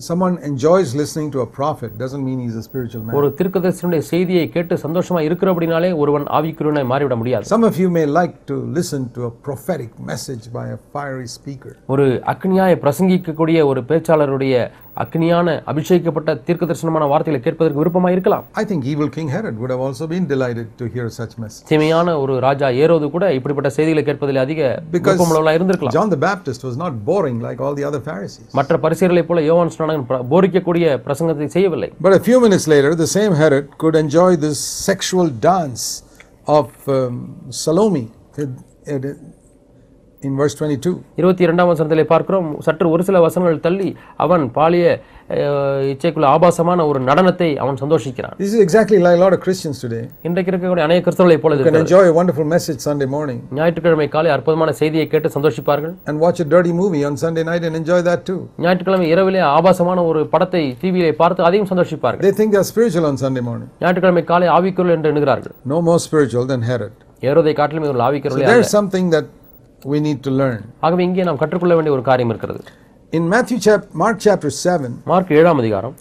someone enjoys listening to a prophet doesn't mean he's a spiritual man. ஒரு தீர்க்கதரிசியுடைய செய்தியை கேட்டு சந்தோஷமா இருக்கிறபடினாலே ஒருவன் ஆவிக்குரியவனாய் மாறிவிட முடியாது. Some of you may like to listen to a prophetic message by a fiery speaker. ஒரு அக்னியாய் பிரசங்கிக்கக்கூடிய ஒரு பேச்சாளருடைய அக்னியான அபிஷேகிக்கப்பட்ட தீர்க்கதரிசனமான வார்த்தைகளை கேட்பதற்கு விருப்பமாக இருக்கலாம். I think evil King Herod would have also been delighted to hear such message. தீமையான ஒரு ராஜா ஏரோது கூட இப்படிப்பட்ட செய்திகளை கேட்பதில் அதிக விருப்பமுள்ளவனாக இருந்திருக்கலாம். John the Baptist was not boring like all the other Pharisees. மற்ற பரிசேயர்களைப் போல யோவான் ஸ்நானன் போரிக்கக்கூடிய பிரசங்கத்தை செய்யவில்லை. But a few minutes later the same Herod could enjoy this sexual dance of Salome. in verse 22. 22ஆம் வசனத்திலே பார்க்கிறோம். சற்று ஒரு சில வசனங்கள் தள்ளி அவன் பாலிய இச்சைக்குள்ள ஆபாசமான ஒரு நடனத்தை அவன் சந்தோஷிக்கிறான். This is exactly like a lot of Christians today. இன்றைக்கு இருக்கக்கூடிய அநேக கிறிஸ்தவர்களைப் போல You can enjoy a wonderful message Sunday morning ஞாயிற்றுக்கிழமை காலை அற்புதமான செய்தியை கேட்டு சந்தோஷிப்பார்கள். and watch a dirty movie on Sunday night and enjoy that too. ஞாயிற்றுக்கிழமை இரவிலே ஆபாசமான ஒரு படத்தை டிவியிலே பார்த்து அதையும் சந்தோஷிப்பார்கள். They think they are spiritual on Sunday morning. ஞாயிற்றுக்கிழமை காலை ஆவிக்குரியல் என்று எண்ணுகிறார்கள். No more spiritual than Herod. ஏரோதை காட்டிலும் இவர்கள் So ஆவிக்குரியலே there அல்ல. is something that we need to learn. ஆகவே இங்கே நாம் கற்றுக்கொள்ள வேண்டிய ஒரு காரியம் இருக்கிறது. In Mark chapter 7, மார்க் 7ஆம் அதிகாரம்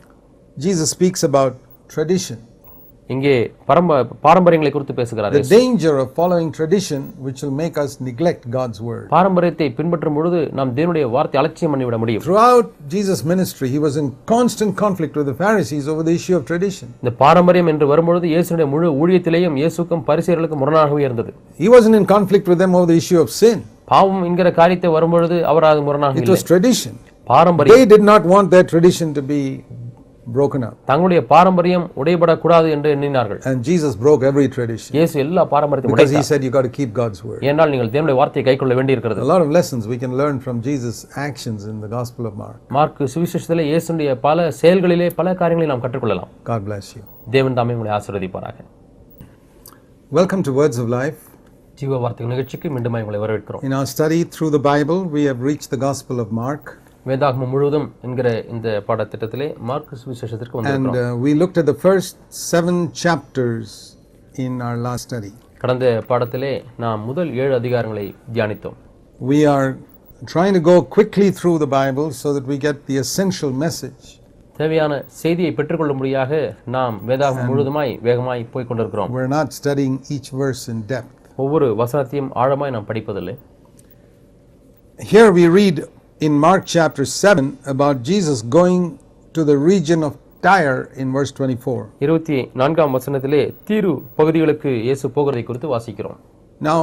Jesus speaks about tradition. இங்கே பாரம்பரியங்களை குறித்து பேசுகிறார். The danger of following tradition which will make us neglect God's word. பாரம்பரியத்தை பின்பற்றும் பொழுது நாம் தேவனுடைய வார்த்தை அலட்சியம் பண்ணிவிட முடியும். Throughout Jesus' ministry, he was in constant conflict with the Pharisees over the issue of tradition. இந்த பாரம்பரியம் என்று வரும்பொழுது இயேசுடைய முழு ஊழியத்திலேயும் இயேசுக்கும் பரிசேயர்களுக்கும் முரணாகவே இருந்தது. He wasn't in conflict with them over the issue of sin. பாவம் என்கிற காரியத்தை வரும்பொழுது அவர் அது முரணாக It இல்லை. was tradition. பாரம்பரியம். They did not want their tradition to be broken up. தங்களுடைய பாரம்பரியம் உடைபடக்கூடாது என்று எண்ணினார்கள். And Jesus broke every tradition. இயேசு எல்லா பாரம்பரியத்தையும் Because he உடைத்தார். said you got to keep God's word. ஏனால் நீங்கள் தேவனுடைய வார்த்தையை கைக்கொள்ள வேண்டியிருக்கிறது. A lot of lessons we can learn from Jesus' actions in the Gospel of Mark. Mark சுவிசேஷத்திலே இயேசுடைய பல செயல்களிலே பல காரியங்களை நாம் கற்றுக்கொள்ளலாம். God bless you. தேவன் தாமே உங்களை ஆசீர்வதிப்பாராக. Welcome to Words of Life. ஜீவ வார்த்தைகள் நிகழ்ச்சிக்கு மீண்டும் உங்களை வரவேற்கிறோம். In our study through the Bible, we have reached the Gospel of Mark. வேதாகமம் முழுவதும் என்கிற இந்த பாடத்திட்டத்திலே மார்க் சுவிசேஷத்திற்கு And வந்திருக்கிறோம். we looked at the first 7 chapters in our last study. கடந்த பாடத்திலே நாம் முதல் 7 அதிகாரங்களை தியானித்தோம். We are trying to go quickly through the Bible so that we get the essential message. தேவையான செய்தியை பெற்றுக்கொள்ளும்படியாக நாம் வேதாகமம் முழுவதுமாய் வேகமாய் போய் கொண்டிருக்கிறோம். We're not studying each verse in depth. ஒவ்வொரு வசனத்தையும் ஆழமாய் நாம் படிப்பதில்லை. Here we read in Mark chapter 7 about Jesus going to the region of Tyre in verse 24. 24ஆம் வசனத்திலே தீரு பகுதிகளுக்கு இயேசு போகிறதை குறித்து வாசிக்கிறோம். Now,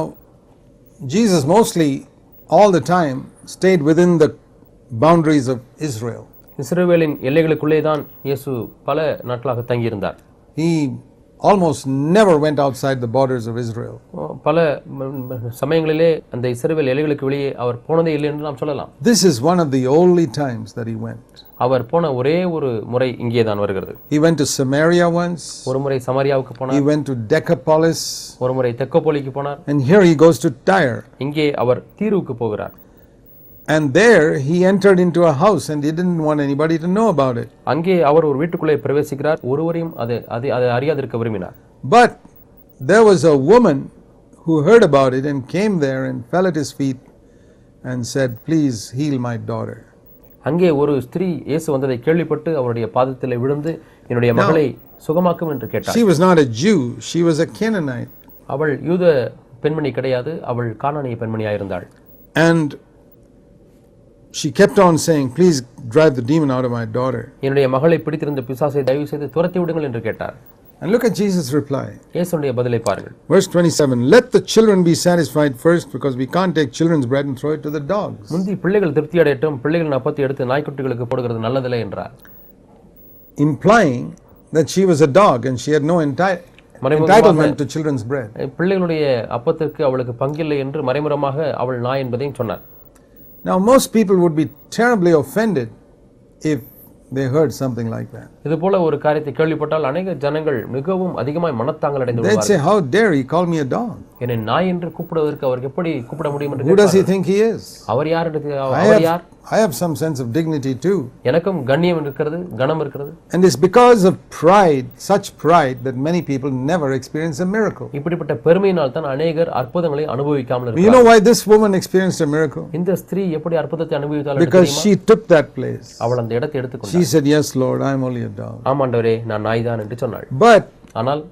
Jesus mostly all the time stayed within the boundaries of Israel. இஸ்ரவேலின் எல்லைகளுக்குள்ளே தான் இயேசு பல நாட்களாக தங்கியிருந்தார். He almost never went outside the borders of Israel. பல சமயங்களிலே அந்த இஸ்ரவேல் எல்லைகளுக்கு வெளியே அவர் போனதே இல்லை என்று நாம் சொல்லலாம். This is one of the only times that he went. அவர் போன ஒரே ஒரு முறை இங்கே தான் வருகிறது. He went to Samaria once. ஒரு முறை சமாரியாவுக்கு He போனார். went to Decapolis. ஒரு முறை தெக்கப்போலிக்கு போனார். And here he goes to Tyre. இங்கே அவர் தீருவுக்கு போகிறார். And there he entered into a house and he didn't want anybody to know about it. அங்கே அவர் ஒரு வீட்டுக்குள்ளே பிரவேசிக்கிறார். ஒருவரையும் அதை அறியாதிருக்க விரும்பினார். But there was a woman who heard about it and came there and fell at his feet and said, "Please heal my daughter." அங்கே ஒரு ஸ்திரீ இயேசு வந்ததை கேள்விப்பட்டு அவருடைய பாதத்தில் விழுந்து என்னுடைய மகளை சுகமாக்கும் என்று கேட்டார். She was not a Jew, she was a Canaanite. அவள் யூத பெண்மணி கிடையாது, அவள் கானானிய பெண்மணியாக இருந்தாள். And she kept on saying, "Please drive the demon out of my daughter." என்னுடைய மகளை பிடித்திருந்த பிசாசை தயவு செய்து துரத்தி விடுங்கள் என்று கேட்டார். And look at Jesus' reply. இயேசுடைய பதிலை பாருங்கள். Verse 27, "Let the children be satisfied first, because we can't take children's bread and throw it to the dogs." முந்தி பிள்ளைகள் திருப்தி அடையட்டும், பிள்ளைகளின் அப்பத்தை எடுத்து நாய்க்குட்டிகளுக்கு போடுகிறது நல்லதில்லை என்றார். Implying that she was a dog and she had no entitlement to children's bread. பிள்ளைகளுடைய அப்பத்திற்கு அவளுக்கு பங்கில்லை என்று மறைமுகமாக அவள் நாய் என்பதையும் சொன்னார். Now most people would be terribly offended if they heard something like that. இது போல ஒரு காரியத்தை கேள்விப்பட்டால் அநேக ஜனங்கள் மிகவும் அதிகமாய் மனத்தாங்கல் அடைந்து They'd விடுவார்கள். say, "How dare he call me a dog? என்னை நாய் என்று கூப்பிடுவதற்கு அவருக்கு எப்படி கூப்பிட முடியும் என்று Who does he கேட்பார்கள். think he is?" அவர் யார் என்று அவர் யார்? I have some sense of dignity too. எனக்கும் கண்ணியம் இருக்கிறது, கணம் இருக்கிறது. And it's because of pride, such pride, that many people never experience a miracle. இப்படிப்பட்ட பெருமையினால் தான் அநேகர் அற்புதங்களை அனுபவிக்காமல் You இருக்கிறார்கள். know why this woman experienced a miracle? இந்த ஸ்திரீ எப்படி அற்புதத்தை அனுபவித்தாள் என்று Because தெரியுமா? she took that place. அவள் அந்த இடத்தை எடுத்துக்கொண்டாள். She said, "Yes, Lord, I am only a dog." ஆமாண்டவரே, நான் நாய்தான் என்று சொன்னாள். But ஆனால்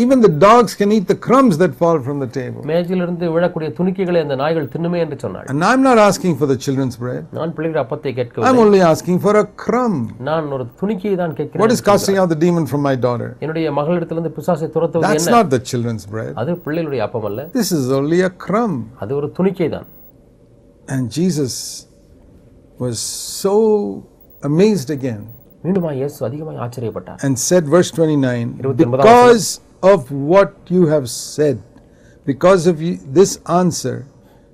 even the dogs can eat the crumbs that fall from the table. மேஜிலிருந்து விழக்கூடிய துணிக்கைகளை அந்த நாய்கள் தின்னுமே என்று சொன்னாள். And I'm not asking for the children's bread. நான் பிள்ளைகள் அப்பத்தை I'm கேட்கவில்லை, only asking for a crumb. நான் ஒரு துணிக்கையை தான் What கேட்கிறேன். is casting out the demon from my daughter? என்னுடைய மகளிடத்திலிருந்து பிசாசை துரத்துவது That's என்ன? not the children's bread. அது பிள்ளைகளுடைய அப்பம் அல்ல, This is only a crumb. அது ஒரு துணிக்கை தான். And Jesus was so amazed again மீண்டுமா இயேசு அதிகமாக ஆச்சரியப்பட்டார். and said, verse 29, 29 "Because of what you have said, because of this answer,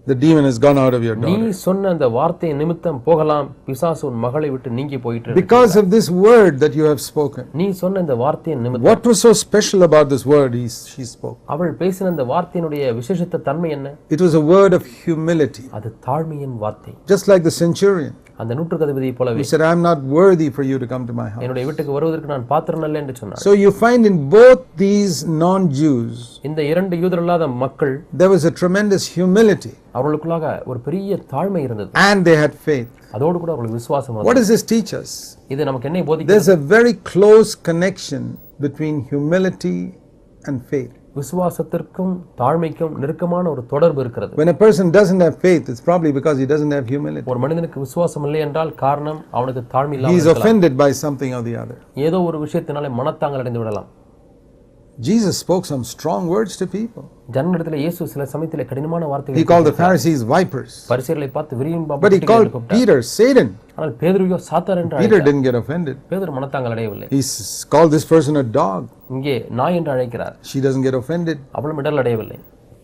the demon has gone out of your நீ daughter. சொன்ன அந்த வார்த்தை நிமித்தம் போகலாம், பிசாசு உன் மகளை விட்டு நீங்கி போயிட்டு. Because of this word that you have spoken. நீ சொன்ன இந்த வார்த்தையின் நிமித்தம். What was so special about this word she spoke? அவள் பேசின அந்த வார்த்தையினுடைய விசேஷத்த தன்மை என்ன? It was a word of humility. அது தாழ்மையின் வார்த்தை. Just like the centurion. அந்த நூற்றுக்கதிபதியை போலவே. He said, I am not worthy for you to come to my house. என்னுடைய வீட்டுக்கு வருவதற்கு நான் பாத்திரம் அல்ல என்று சொன்னார். So you find in both these non-Jews, இந்த இரண்டு யூதரல்லாத மக்கள், there was a tremendous humility. அவர்களுக்குள்ளாக ஒரு பெரிய தாழ்மை இருந்தது. And they had faith. அதோடு கூட அவர்களுக்கு விசுவாசம் இருந்தது. What does this teach us? இது நமக்கு என்ன போதிக்கிறது? There's a very close connection between humility and faith. விசுவாசத்திற்கும் தாழ்மைக்கும் நெருக்கமான ஒரு தொடர்பு இருக்கிறது. When a person doesn't have faith, it's probably because he doesn't have humility. ஒரு மனிதனுக்கு விசுவாசம் இல்லை என்றால் காரணம் அவனுக்கு தாழ்மை இல்லாமல் He is இருக்கலாம். offended by something or the other. ஏதோ ஒரு விஷயத்தினாலே மனத்தாங்கல் அடைந்து விடலாம். Jesus spoke some strong words to people. ஜனங்களிடத்தில் இயேசு சில சமயத்திலே கடினமான வார்த்தைகளை He called the Pharisees vipers. பரிசேயர்களை பார்த்து விரியும் பாம்பு But he called Peter Satan. ஆனால் பேதுருவையோ சாத்தான் என்று Peter didn't get offended. பேதுரு மனத்தாங்கல் அடையவில்லை. He called this person a dog. இங்கே நாய் என்று அழைக்கிறார். She doesn't get offended. அவளும் இடல் அடையவில்லை.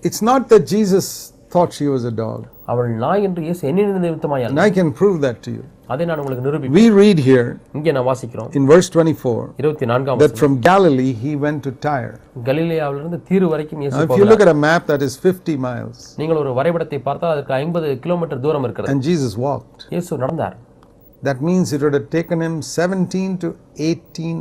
It's not that Jesus thought she was a dog. அவள் நாய் என்று இயேசு எண்ணின நிமித்தமாய் அல்ல. And I can prove that to you. அதை நான் உங்களுக்கு நிரூபிப்பேன். We read here இங்கே நான் வாசிக்கிறோம் in verse 24 24ஆம் that from Galilee he went to Tyre. கலிலேயாவிலிருந்து தீரு வரைக்கும் இயேசு If போனார். you look at a map, that is 50 miles. நீங்கள் ஒரு வரைபடத்தை பார்த்தால் அதற்கு 50 கிலோமீட்டர் தூரம் இருக்கிறது. And Jesus walked. இயேசு நடந்தார். That means it would have taken him 17 to 18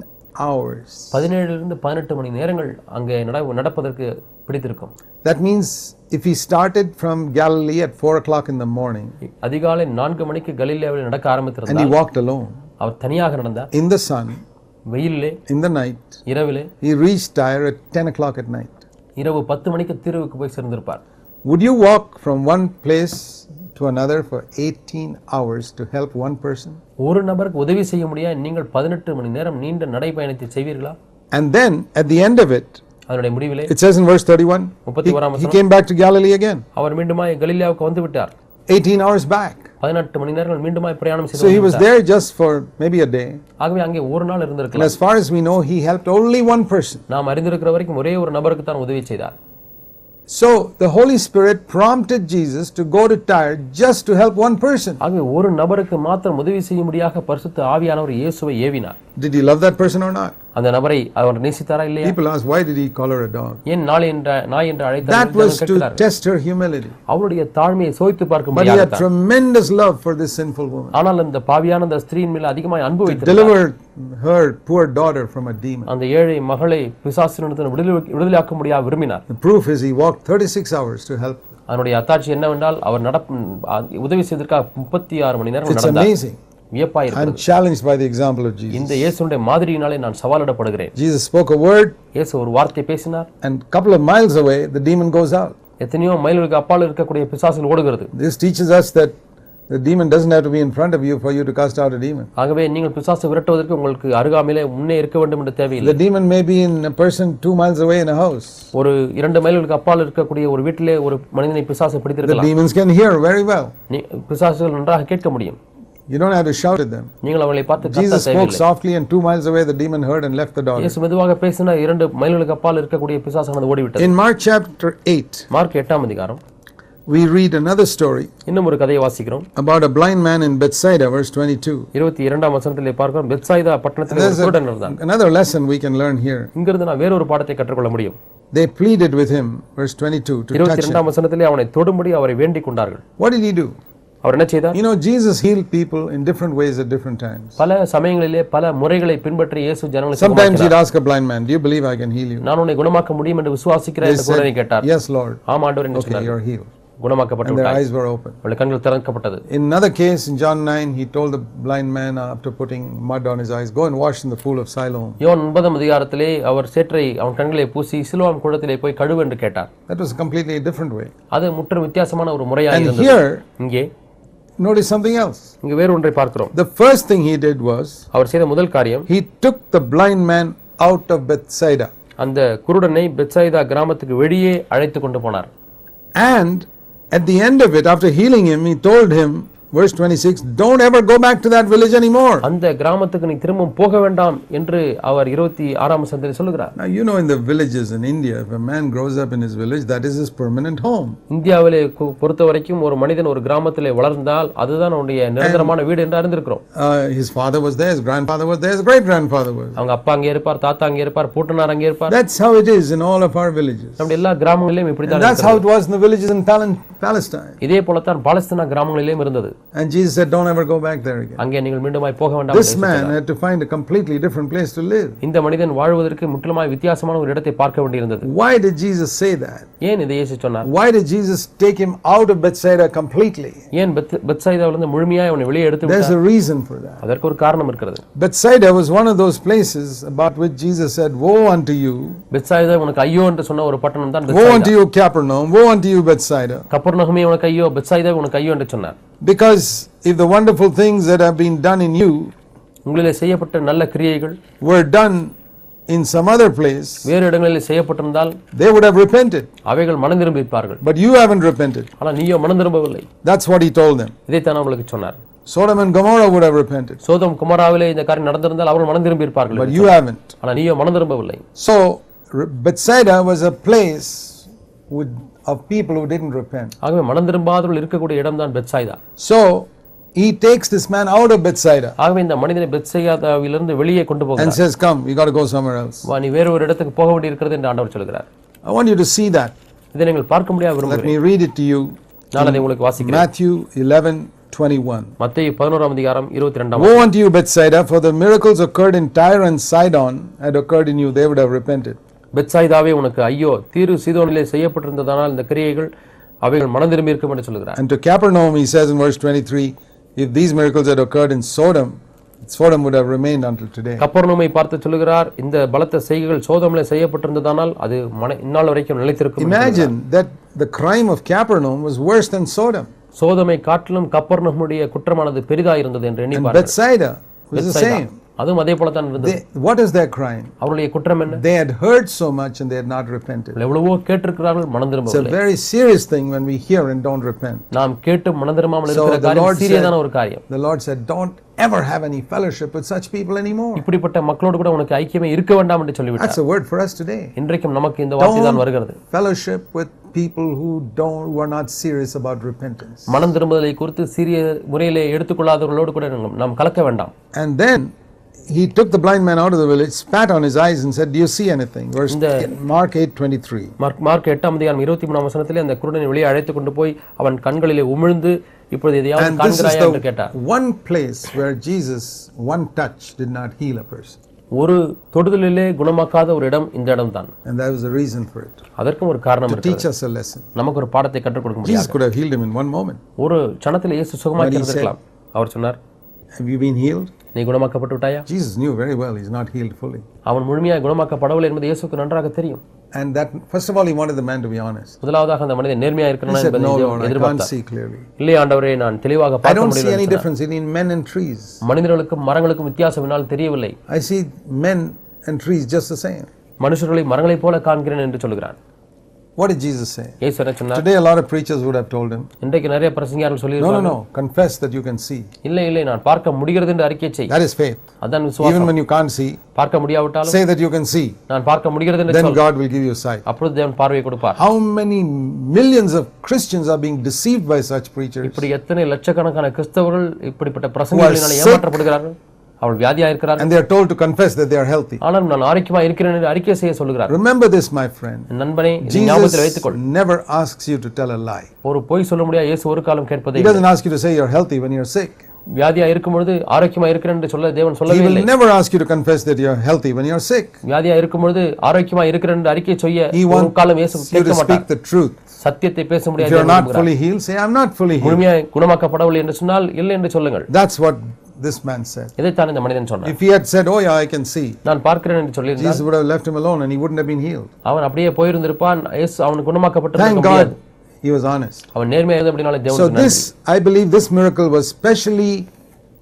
hours. 17 இலிருந்து 18 மணி நேரங்கள் அங்கே நடப்பதற்கு பிடித்திருக்கும். That means if he started from Galilee at 4 o'clock in the morning அதிகாலை 4 மணிக்கு கலிலேயாவில் நடக்க and he ஆரம்பித்திருந்தார். walked alone அவர் தனியாக நடந்தார். in the sun, வெயிலிலே, in the night, இரவிலே, he reached Tyre at 10 o'clock at night. இரவு 10 மணிக்கு தீருவுக்கு போய் சேர்ந்திருப்பார். Would you walk from one place to another for 18 hours to help one person? ஒரு நபருக்கு உதவி செய்ய முடியாது நீங்கள் 18 மணி நேரம் நீண்ட நடைபயணத்தை செய்வீர்களா? And then at the end of it, அதனுடைய முடிவிலே it says in verse 31, he came back to Galilee again. அவர் மீண்டுமாய் கலிலேயாவுக்கு வந்து விட்டார். 18 hours back. 18 மணி நேரங்கள் மீண்டுமாய் பிரயாணம் So he was there just for maybe a day. ஆகவே அங்கே ஒரு நாள் And இருந்திருக்கலாம். as far as we know, he helped only one person. நாம் அறிந்திருக்கிற வரைக்கும் ஒரே ஒரு நபருக்கு தான் உதவி செய்தார். So the Holy Spirit prompted Jesus to go to Tyre just to help one person. ஆகவே ஒரு நபருக்கு மாத்திரம் உதவி செய்யும்படியாக பரிசுத்த ஆவியானவர் இயேசுவை ஏவினார். Did he love that person or not? அந்த நபரை அவர் நேசித்தாரா இல்லையா? People ask, why did he call her a dog? ஏன் நாய் என்று அழைத்தார்? That was to test her humility. அவருடைய தாழ்மையை சோதித்து But he பார்க்கும்படியாக had tremendous love for this sinful woman. ஆனால் அந்த பாவியான அந்த ஸ்திரீயின் மேல் அதிகமாய் அன்பு To வைத்திருந்தார். deliver her poor daughter from a demon. அந்த ஏழை மகளை பிசாசினிடத்தில் விடுதலையாக்க முடியாது விரும்பினார். The proof is he walked 36 hours to help. அதனுடைய அத்தாட்சி என்னவென்றால் அவர் உதவி செய்வதற்காக 36 மணி நேரம் It's நடந்தார். amazing. வியப்பாய் I'm இருக்கிறது. challenged by the example of Jesus. இந்த இயேசுடைய மாதிரியினாலே நான் சவாலிடப்படுகிறேன். Jesus spoke a word, இயேசு ஒரு வார்த்தை பேசினார். and a couple of miles away, the demon goes out. எத்தனையோ மைல்களுக்கு அப்பால் இருக்கக்கூடிய பிசாசுகள் ஓடுகிறது. This teaches us that the demon doesn't have to be in front of you for you to cast out a demon. ஆகவே நீங்கள் பிசாசை விரட்டுவதற்கு உங்களுக்கு அருகாமையிலே முன்னே இருக்க வேண்டும் என்று தேவையில்லை. The demon may be in a person 2 miles away in a house. ஒரு 2 மைல்களுக்கு அப்பால் இருக்கக்கூடிய ஒரு வீட்டிலே ஒரு மனிதனை பிசாசை The பிடித்திருக்கலாம். demons can hear very well. பிசாசுகள் நன்றாக கேட்க முடியும். You don't have to shout at them. நீங்கள் அவளை பார்த்து கத்த Jesus spoke தேவையில்லை. softly, and 2 miles away the demon heard and left the daughter. இயேசு மெதுவாக பேசினார். 2 மைல்களுக்கு அப்பால் இருக்கக்கூடிய பிசாசானது ஓடிவிட்டது. In Mark chapter 8, மார்க் 8ஆம் அதிகாரம் we read another story இன்னும் ஒரு கதையை வாசிக்கிறோம். about a blind man in Bethsaida, verse 22. 22ஆம் வசனத்திலே பார்க்கிறோம். பெத்சாயிதா பட்டணத்திலே ஒரு There's குருடன் இருந்தான். another lesson we can learn here. இங்கிருந்து நான் வேறொரு பாடத்தை கற்றுக்கொள்ள முடியும். They pleaded with him, verse 22, to touch him. 22ஆம் வசனத்திலே அவனை தொடும்படி அவரை வேண்டிக் கொண்டார்கள். What did he do? அவர் என்ன செய்தார்? You know, Jesus healed people in different ways at different times. பல சமயங்களிலே பல முறைகளை பின்பற்றி இயேசு ஜனங்களை Sometimes he'd ask a blind man, do you believe I can heal you? நான் உன்னை குணமாக்க முடியும் என்று விசுவாசிக்கிறேன் They என்று குருடனை said, கேட்டார். yes, Lord. ஆம் ஆண்டவரே என்று Okay, சொன்னார். you're healed. குணமாக்கப்பட்டு And their விட்டாய். eyes were open. அவளுடைய கண்கள் திறக்கப்பட்டது. In another case, in John 9, he told the blind man, after putting mud on his eyes, go and wash in the pool of Siloam. யோவான் 9ஆம் அதிகாரத்திலே அவர் சேற்றை அவன் கண்களை பூசி சிலோவாம் குளத்திலே போய் கழுவு என்று கேட்டார். That was a completely different way. அது முற்றிலும் வித்தியாசமான ஒரு முறையாக And இருந்தது. here, இங்கே notice something else. இங்கே வேறு ஒன்றை பார்க்கிறோம். The first thing he did was, அவர் செய்த முதல் காரியம், he took the blind man out of Bethsaida. அந்த குருடனை பெத்சாயிதா கிராமத்துக்கு வெளியே அழைத்து கொண்டு போனார். And at the end of it, after healing him, he told him, Verse 26, don't ever go back to that village anymore. அந்த கிராமத்துக்கு நீ திரும்ப போக வேண்டாம் என்று அவர் 26ஆம் வசனத்தில் சொல்கிறார். Now you know in the villages in India, if a man grows up in his village, that is his permanent home. இந்தியாவிலே பொறுத்தவரைக்கும் ஒரு மனிதன் ஒரு கிராமத்திலே வளர்ந்தால் அதுதான் அவனுடைய நிரந்தரமான வீடு என்று அறிந்திருக்கிறோம். His father was there, his grandfather was there, his great grandfather was. அவங்க அப்பா அங்கே இருப்பார், தாத்தா அங்கே இருப்பார், பூட்டனார் அங்கே இருப்பார். That's how it is in all of our villages. நம்முடைய எல்லா கிராமங்களிலும் இப்படி தான். That's how it was in the villages in Palestine. இதே போல தான் பாலஸ்தீன கிராமங்களிலும் இருந்தது. And Jesus said, don't ever go back there again. அங்கே நீங்கள் மீண்டுமாய் போக வேண்டாம். This man had to find a completely different place to live. இந்த மனிதன் வாழ்வதற்கு முற்றிலுமாய் வித்தியாசமான ஒரு இடத்தை பார்க்க வேண்டியிருந்தது. Why did Jesus say that? ஏன் இதை இயேசு சொன்னார்? Why did Jesus take him out of Bethsaida completely? ஏன் பெத்சாயிதாவிலிருந்து முழுமையாய் அவனை வெளியே எடுத்து விட்டார்? There's a reason for that. அதற்கு ஒரு காரணம் இருக்கிறது. Bethsaida was one of those places about which Jesus said, woe unto you. Bethsaida உனக்கு ஐயோ என்று சொன்ன ஒரு பட்டணம் தான் Woe Bethsaida. unto you Capernaum, woe unto you Bethsaida. கப்பர்நகூமே உனக்கு ஐயோ, பெத்சாயிதா உனக்கு ஐயோ என்று சொன்னார். Because if the wonderful things that have been done in you உங்களிலே செய்யப்பட்ட நல்ல கிரியைகள் were done in some other place, வேறு இடங்களில் செய்யப்பட்டிருந்தால் they would have repented. அவைகள் மனம் திரும்பியிருப்பார்கள். But you haven't repented. ஆனால் நீயோ மனம் திரும்பவில்லை. That's what he told them. இதைத்தான் அவர்களுக்கு சொன்னார். Sodom and Gomorrah would have repented. சோதம் குமராவிலே இந்த காரியம் நடந்திருந்தால் அவர்கள் மனம் திரும்பியிருப்பார்கள். But you haven't. ஆனால் நீயோ மனம் திரும்பவில்லை. So Bethsaida was a place of people who didn't repent. ஆகவே மனம் திரும்பாதவர்கள் இருக்கக்கூடிய இடம்தான் Bethsaida. So he takes this man out of Bethsaida ஆகவே இந்த மனிதனை பெத்சாயிதாவிலிருந்து வெளியே கொண்டு and போகிறார். says, come, we got to go somewhere else. வா, நீ வேறு ஒரு இடத்துக்கு போக வேண்டியிருக்கிறது என்று ஆண்டவர் சொல்கிறார். I want you to see that. இதை நீங்கள் பார்க்க முடியாது Let விரும்புகிறேன். me read it to you. நான் அதை உங்களுக்கு வாசிக்கிறேன். Matthew 11:21. மத்தேயு 11ஆம் அதிகாரம் 22ஆம் Woe unto you Bethsaida, for the miracles occurred in Tyre and Sidon had occurred in you, they would have repented. பெத்சாயிதாவே உனக்கு ஐயோ, தீரு சீதோனிலே செய்யப்பட்டிருந்ததானால் இந்த கிரியைகள் அவைகள் மனம் திரும்பி இருக்கும் என்று சொல்கிறார். And to Capernaum he says in verse 23, if these miracles had occurred in Sodom, Sodom would have remained until today. கப்பர்நகூமை பார்த்து சொல்கிறார், இந்த பலத்த செய்கைகள் சோதோமிலே செய்யப்பட்டிருந்ததானால் அது இந்நாள் வரைக்கும் நிலைத்திருக்கும். Imagine that the crime of Capernaum was worse than Sodom. சோதோமை காட்டிலும் கப்பர்நகூமுடைய குற்றமானது பெரிதாக இருந்தது என்று எண்ணி And பாருங்கள். Bethsaida was the same. அதுவும் அதே போல தான் இருந்தது. What is their crime? அவருடைய குற்றம் என்ன? They had heard so much and they had not repented. எவ்வளவோ கேட்டிருக்கிறார்கள், மனம் It's a திரும்பவில்லை. very serious thing when we hear and don't repent. நாம் கேட்டு மனம் திரும்பாமல் So இருக்கிற the காரியம் Lord சீரியஸான ஒரு காரியம். the Lord said, don't ever have any fellowship with such people anymore. இப்படிப்பட்ட மக்களோடு கூட உனக்கு ஐக்கியமே இருக்க வேண்டாம் என்று சொல்லிவிட்டார். That's a word for us today. இன்றைக்கும் நமக்கு இந்த வார்த்தை தான் வருகிறது. Fellowship with people who are not serious about repentance. மனம் திரும்புதலை குறித்து சீரிய முறையிலே எடுத்துக்கொள்ளாதவர்களோடு கூட நாம் கலக்க வேண்டாம். And then he took the blind man out of the village, spat on his eyes and said, do you see anything? Verse Mark 8:23. Mark 8ஆம் அதிகாரம் 23ஆம் வசனத்திலே அந்த குருடனை வெளியே அழைத்து கொண்டு போய் அவன் கண்களிலே உமிழ்ந்து, இப்பொழுது எதையாவது And this is காண்கிறாயா என்று கேட்டார். the one place where Jesus, one touch did not heal a person. ஒரு தொடுதலிலே குணமாக்காத ஒரு இடம் இந்த இடம்தான். And there was a reason for it. அதற்கும் ஒரு காரணம் To இருக்கிறது. teach us a lesson. நமக்கு ஒரு பாடத்தை கற்றுக் கொடுக்க Jesus முடியாது. could have healed him in one moment. ஒரு க்ஷணத்தில் இயேசு சுகமாக்கி இருக்கலாம். அவர் சொன்னார், Have you been healed? நீ குணமாக்கப்பட்டு விட்டாயா? Jesus knew very well he's not healed fully. அவன் முழுமையாக குணமாக்கப்படவில்லை என்பது இயேசுவுக்கு நன்றாக தெரியும். And that, first of all, he wanted the man to be honest. முதலாவதாக அந்த மனிதன் நேர்மையாக He இருக்கணும் said, என்பதை no, Lord, I can't எதிர்பார்த்தார். see clearly. இல்லை ஆண்டவரே, நான் தெளிவாக I பார்க்க don't see any முடியவில்லை. difference between men and trees. மனிதர்களுக்கும் மரங்களுக்கும் வித்தியாசம் என்னால் தெரியவில்லை. I see men and trees just the same. மனுஷர்களை மரங்களைப் போல காண்கிறேன் என்று சொல்கிறான். What did Jesus say? இயேசு என்ன சொன்னார்? Today a lot of preachers would have told him, இன்றைக்கு நிறைய பிரசங்கியார்கள் no, சொல்லியிருக்காங்க, no, confess that you can see. இல்லை நான் பார்க்க முடிகிறது என்று அறிக்கை செய். That is faith. அதான் Even விசுவாசம். when you can't see, பார்க்க முடியாவிட்டாலும் say that you can see. நான் பார்க்க முடிகிறது என்று Then சொல். God will give you sight. அப்பொழுது தேவன் பார்வையை கொடுப்பார். How many millions of Christians are being deceived by such preachers? இப்படி எத்தனை லட்சக்கணக்கான கிறிஸ்தவர்கள் இப்படிப்பட்ட பிரசங்கங்களினால் ஏமாற்றப்படுகிறார்கள். அவள் வியாதியா இருக்கிறார்கள். And they are told to confess that they are healthy. ஆனால் நான் ஆரோக்கியமா இருக்கிறேன் என்று அறிக்கை செய்ய சொல்கிறார். Remember this, my friend. நண்பனே, இதை ஞாபகத்தில் Jesus வைத்துக்கொள். never asks you to tell a lie. ஒரு பொய் சொல்ல முடியாது இயேசு ஒரு காலம் கேட்பதே He இல்லை. doesn't ask you to say you're healthy when you're sick. வியாதியா இருக்கும் பொழுது ஆரோக்கியமா இருக்கிறேன் என்று சொல்ல தேவன் He சொல்லவே will இல்லை. never ask you to confess that you're healthy when you're sick. வியாதியா இருக்கும் பொழுது ஆரோக்கியமா இருக்கிறேன் என்று அறிக்கை செய்ய He ஒரு காலம் இயேசு wants you கேட்க to மாட்டார். speak the truth. சத்தியத்தை பேச If முடியாது. you're not fully healed, say I'm not fully healed. முழுமையாக குணமாக்கப்படவில்லை என்று சொன்னால் இல்லை என்று சொல்லுங்கள். That's what this man said. இதைத்தான் இந்த மனிதன் சொன்னான். If he had said, oh yeah, I can see, நான் பார்க்கிறேன் என்று சொல்லியிருந்தால் Jesus would have left him alone and he wouldn't have been healed. அவன் அப்படியே போயிருந்திருப்பான். இயேசு அவனுக்கு குணமாக்கப்பட்டிருக்க Thank முடியாது. God he was honest. அவன் நேர்மையாக இருந்த அப்படினால So தேவனுக்கு நன்றி. this, I believe this miracle was specially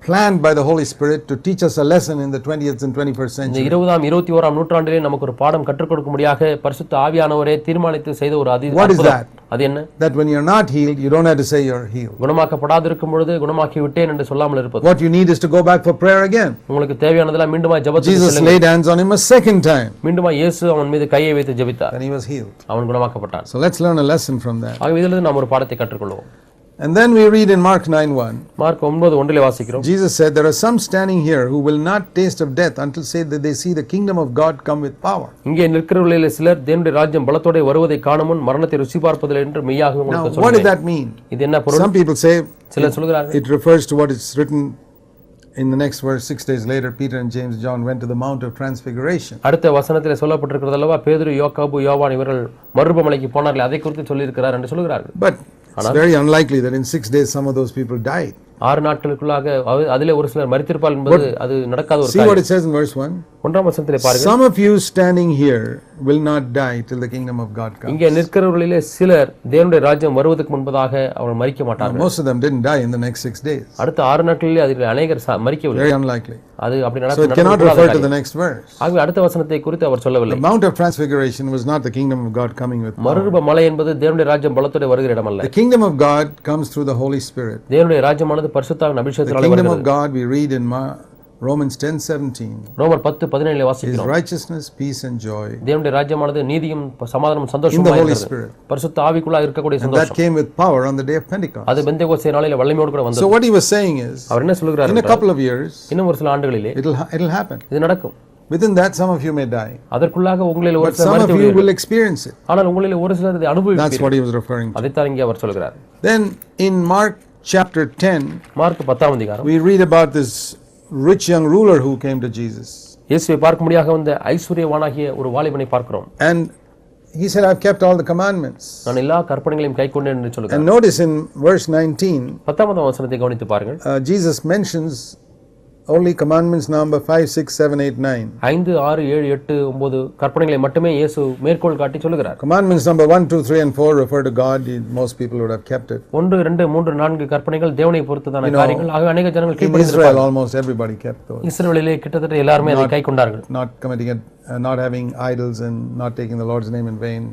planned by the Holy Spirit to teach us a lesson in the 20th and 21st இந்த century. 20ஆம் 21ஆம் நூற்றாண்டிலே நமக்கு ஒரு பாடம் கற்றுக் கொடுக்கும்படியாக பரிசுத்த ஆவியானவரே தீர்மானித்து செய்த ஒரு What is that? அது என்ன? That when you're not healed, you don't have to say you're healed. குணமாக்கப்படாதிருக்கும் பொழுது குணமாக்கி விட்டேன் என்று சொல்லாமல் இருப்பது. What you need is to go back for prayer again. உங்களுக்கு தேவையானதெல்லாம் மீண்டுமா ஜெபத்துக்கு Jesus செல்லுங்கள். laid hands on him a second time. மீண்டுமா இயேசு அவன் மீது கையை வைத்து ஜெபித்தார். And he was healed. அவன் குணமாக்கப்பட்டான். So let's learn a lesson from that. ஆகவே இதிலிருந்து நாம் ஒரு பாடத்தை கற்றுக்கொள்வோம். And then we read in Mark 9:1. Mark 9:1 வாசிக்கிறோம். Jesus said, there are some standing here who will not taste of death until say that they see the kingdom of God come with power. இங்கே நிற்கிறவர்களிலே சிலர் தேவனுடைய ராஜ்யம் பலத்தோடே வருவதை காணும் முன் மரணத்தை ருசி பார்ப்பதில்லை என்று மெய்யாக உங்களுக்கு Now, what சொல்கிறேன். does that mean? இது என்ன பொருள்? Some people say சிலர் சொல்கிறார்கள் it refers to what is written in the next verse. 6 days later, Peter and James and John went to the Mount of Transfiguration. அடுத்த வசனத்திலே சொல்லப்பட்டிருக்கிறது அல்லவா, பேதுரு, யோவாபு, யோவான் இவர்கள் மறுரூபமலைக்கு போனார்கள், அதை குறித்து சொல்லி இருக்கிறார் என்று சொல்கிறார்கள். But it's very unlikely that in 6 days some of those people died. 6 நாட்களுக்குள்ளாக அதிலே ஒரு சிலர் மரித்திருப்பார்கள் என்பது அது நடக்காத ஒரு See what காரியம். it says in verse 1. ஒன்றாம் வசனத்திலே பாருங்கள். Some of you standing here will not die till the kingdom of God comes. இங்கே நிற்கிறவர்களிலே சிலர் தேவனுடைய ராஜ்யம் வருவதற்கு முன்பதாக அவர்கள் மரிக்க மாட்டார்கள். Most of them didn't die in the next 6 days. அடுத்த 6 நாட்களிலே அதில் அநேகர் மரிக்கவில்லை. Very unlikely. அது அப்படி So it cannot refer to the next verse. ஆகவே அடுத்த வசனத்தை குறித்து அவர் சொல்லவில்லை. The Mount of Transfiguration was not the kingdom of God coming with power. மறுரூப மலை என்பது தேவனுடைய ராஜ்யம் பலத்தோட வருகிற இடமல்ல. The kingdom of God comes through the Holy Spirit. தேவனுடைய ராஜ்யமானது பரிசுத்தாவின் அபிஷேகத்தினாலே The kingdom வருகிறது. of God we read in Romans 10:17. ரோமர் 10:17 Is வாசிக்கிறோம். righteousness, peace and joy தேவனுடைய ராஜ்யமானது நீதியும் சமாதானமும் in the சந்தோஷமும் Holy இருக்கிறது. Spirit. பரிசுத்த ஆவிக்குள்ளாக இருக்கக்கூடிய And that சந்தோஷம். came with power on the day of Pentecost. அது பெந்தேகோஸ்தே நாளிலே வல்லமையோடு கூட So வந்தது. what he was saying is, அவர் என்ன சொல்கிறார் in a என்றால், couple of years, இன்னும் ஒரு சில ஆண்டுகளிலே it'll happen. இது நடக்கும். Within that, some of you may die. அதற்குள்ளாக உங்களில் ஒரு But சிலர் some of you மரித்து will experience it. ஆனால் உங்களில் ஒரு சிலர் இதை That's அனுபவிப்பீர்கள். what he was referring to. அதைத்தான் இங்கே அவர் சொல்கிறார். Then in Mark chapter 10, mark 10ஆம் அதிகாரம் we read about this rich young ruler who came to Jesus. இயேசுவை பார்க்கும்படியாக வந்த ஐஸ்வர்யவானாகிய ஒரு வாலிபனை பார்க்கிறோம். And he said, I've kept all the commandments. நான் எல்லா கற்பனைகளையும் கைக்கொண்டேன் என்று சொல்கிறார். And notice in verse 19, 10ஆம் வசனத்தை கவனித்து பாருங்கள். Jesus mentions only commandments number 5, 6, 7, 8, 9. 5, 6, 7, 8, 9 கற்பனைகளை மட்டுமே இயேசு மேற்கோள் காட்டி சொல்கிறார். Commandments number 1, 2, 3 and 4 refer to God. Most people would have kept it. 1, 2, 3, 4 கற்பனைகள் தேவனை பொறுத்ததான காரியங்கள். ஆக அநேக ஜனங்கள் In கீழ்ப்படிந்திருப்பார்கள். Israel, almost everybody kept those. இஸ்ரவேலிலே கிட்டத்தட்ட எல்லாரும் அதை கைக்கொண்டார்கள். Not committing it, not having idols and not taking the Lord's name in vain.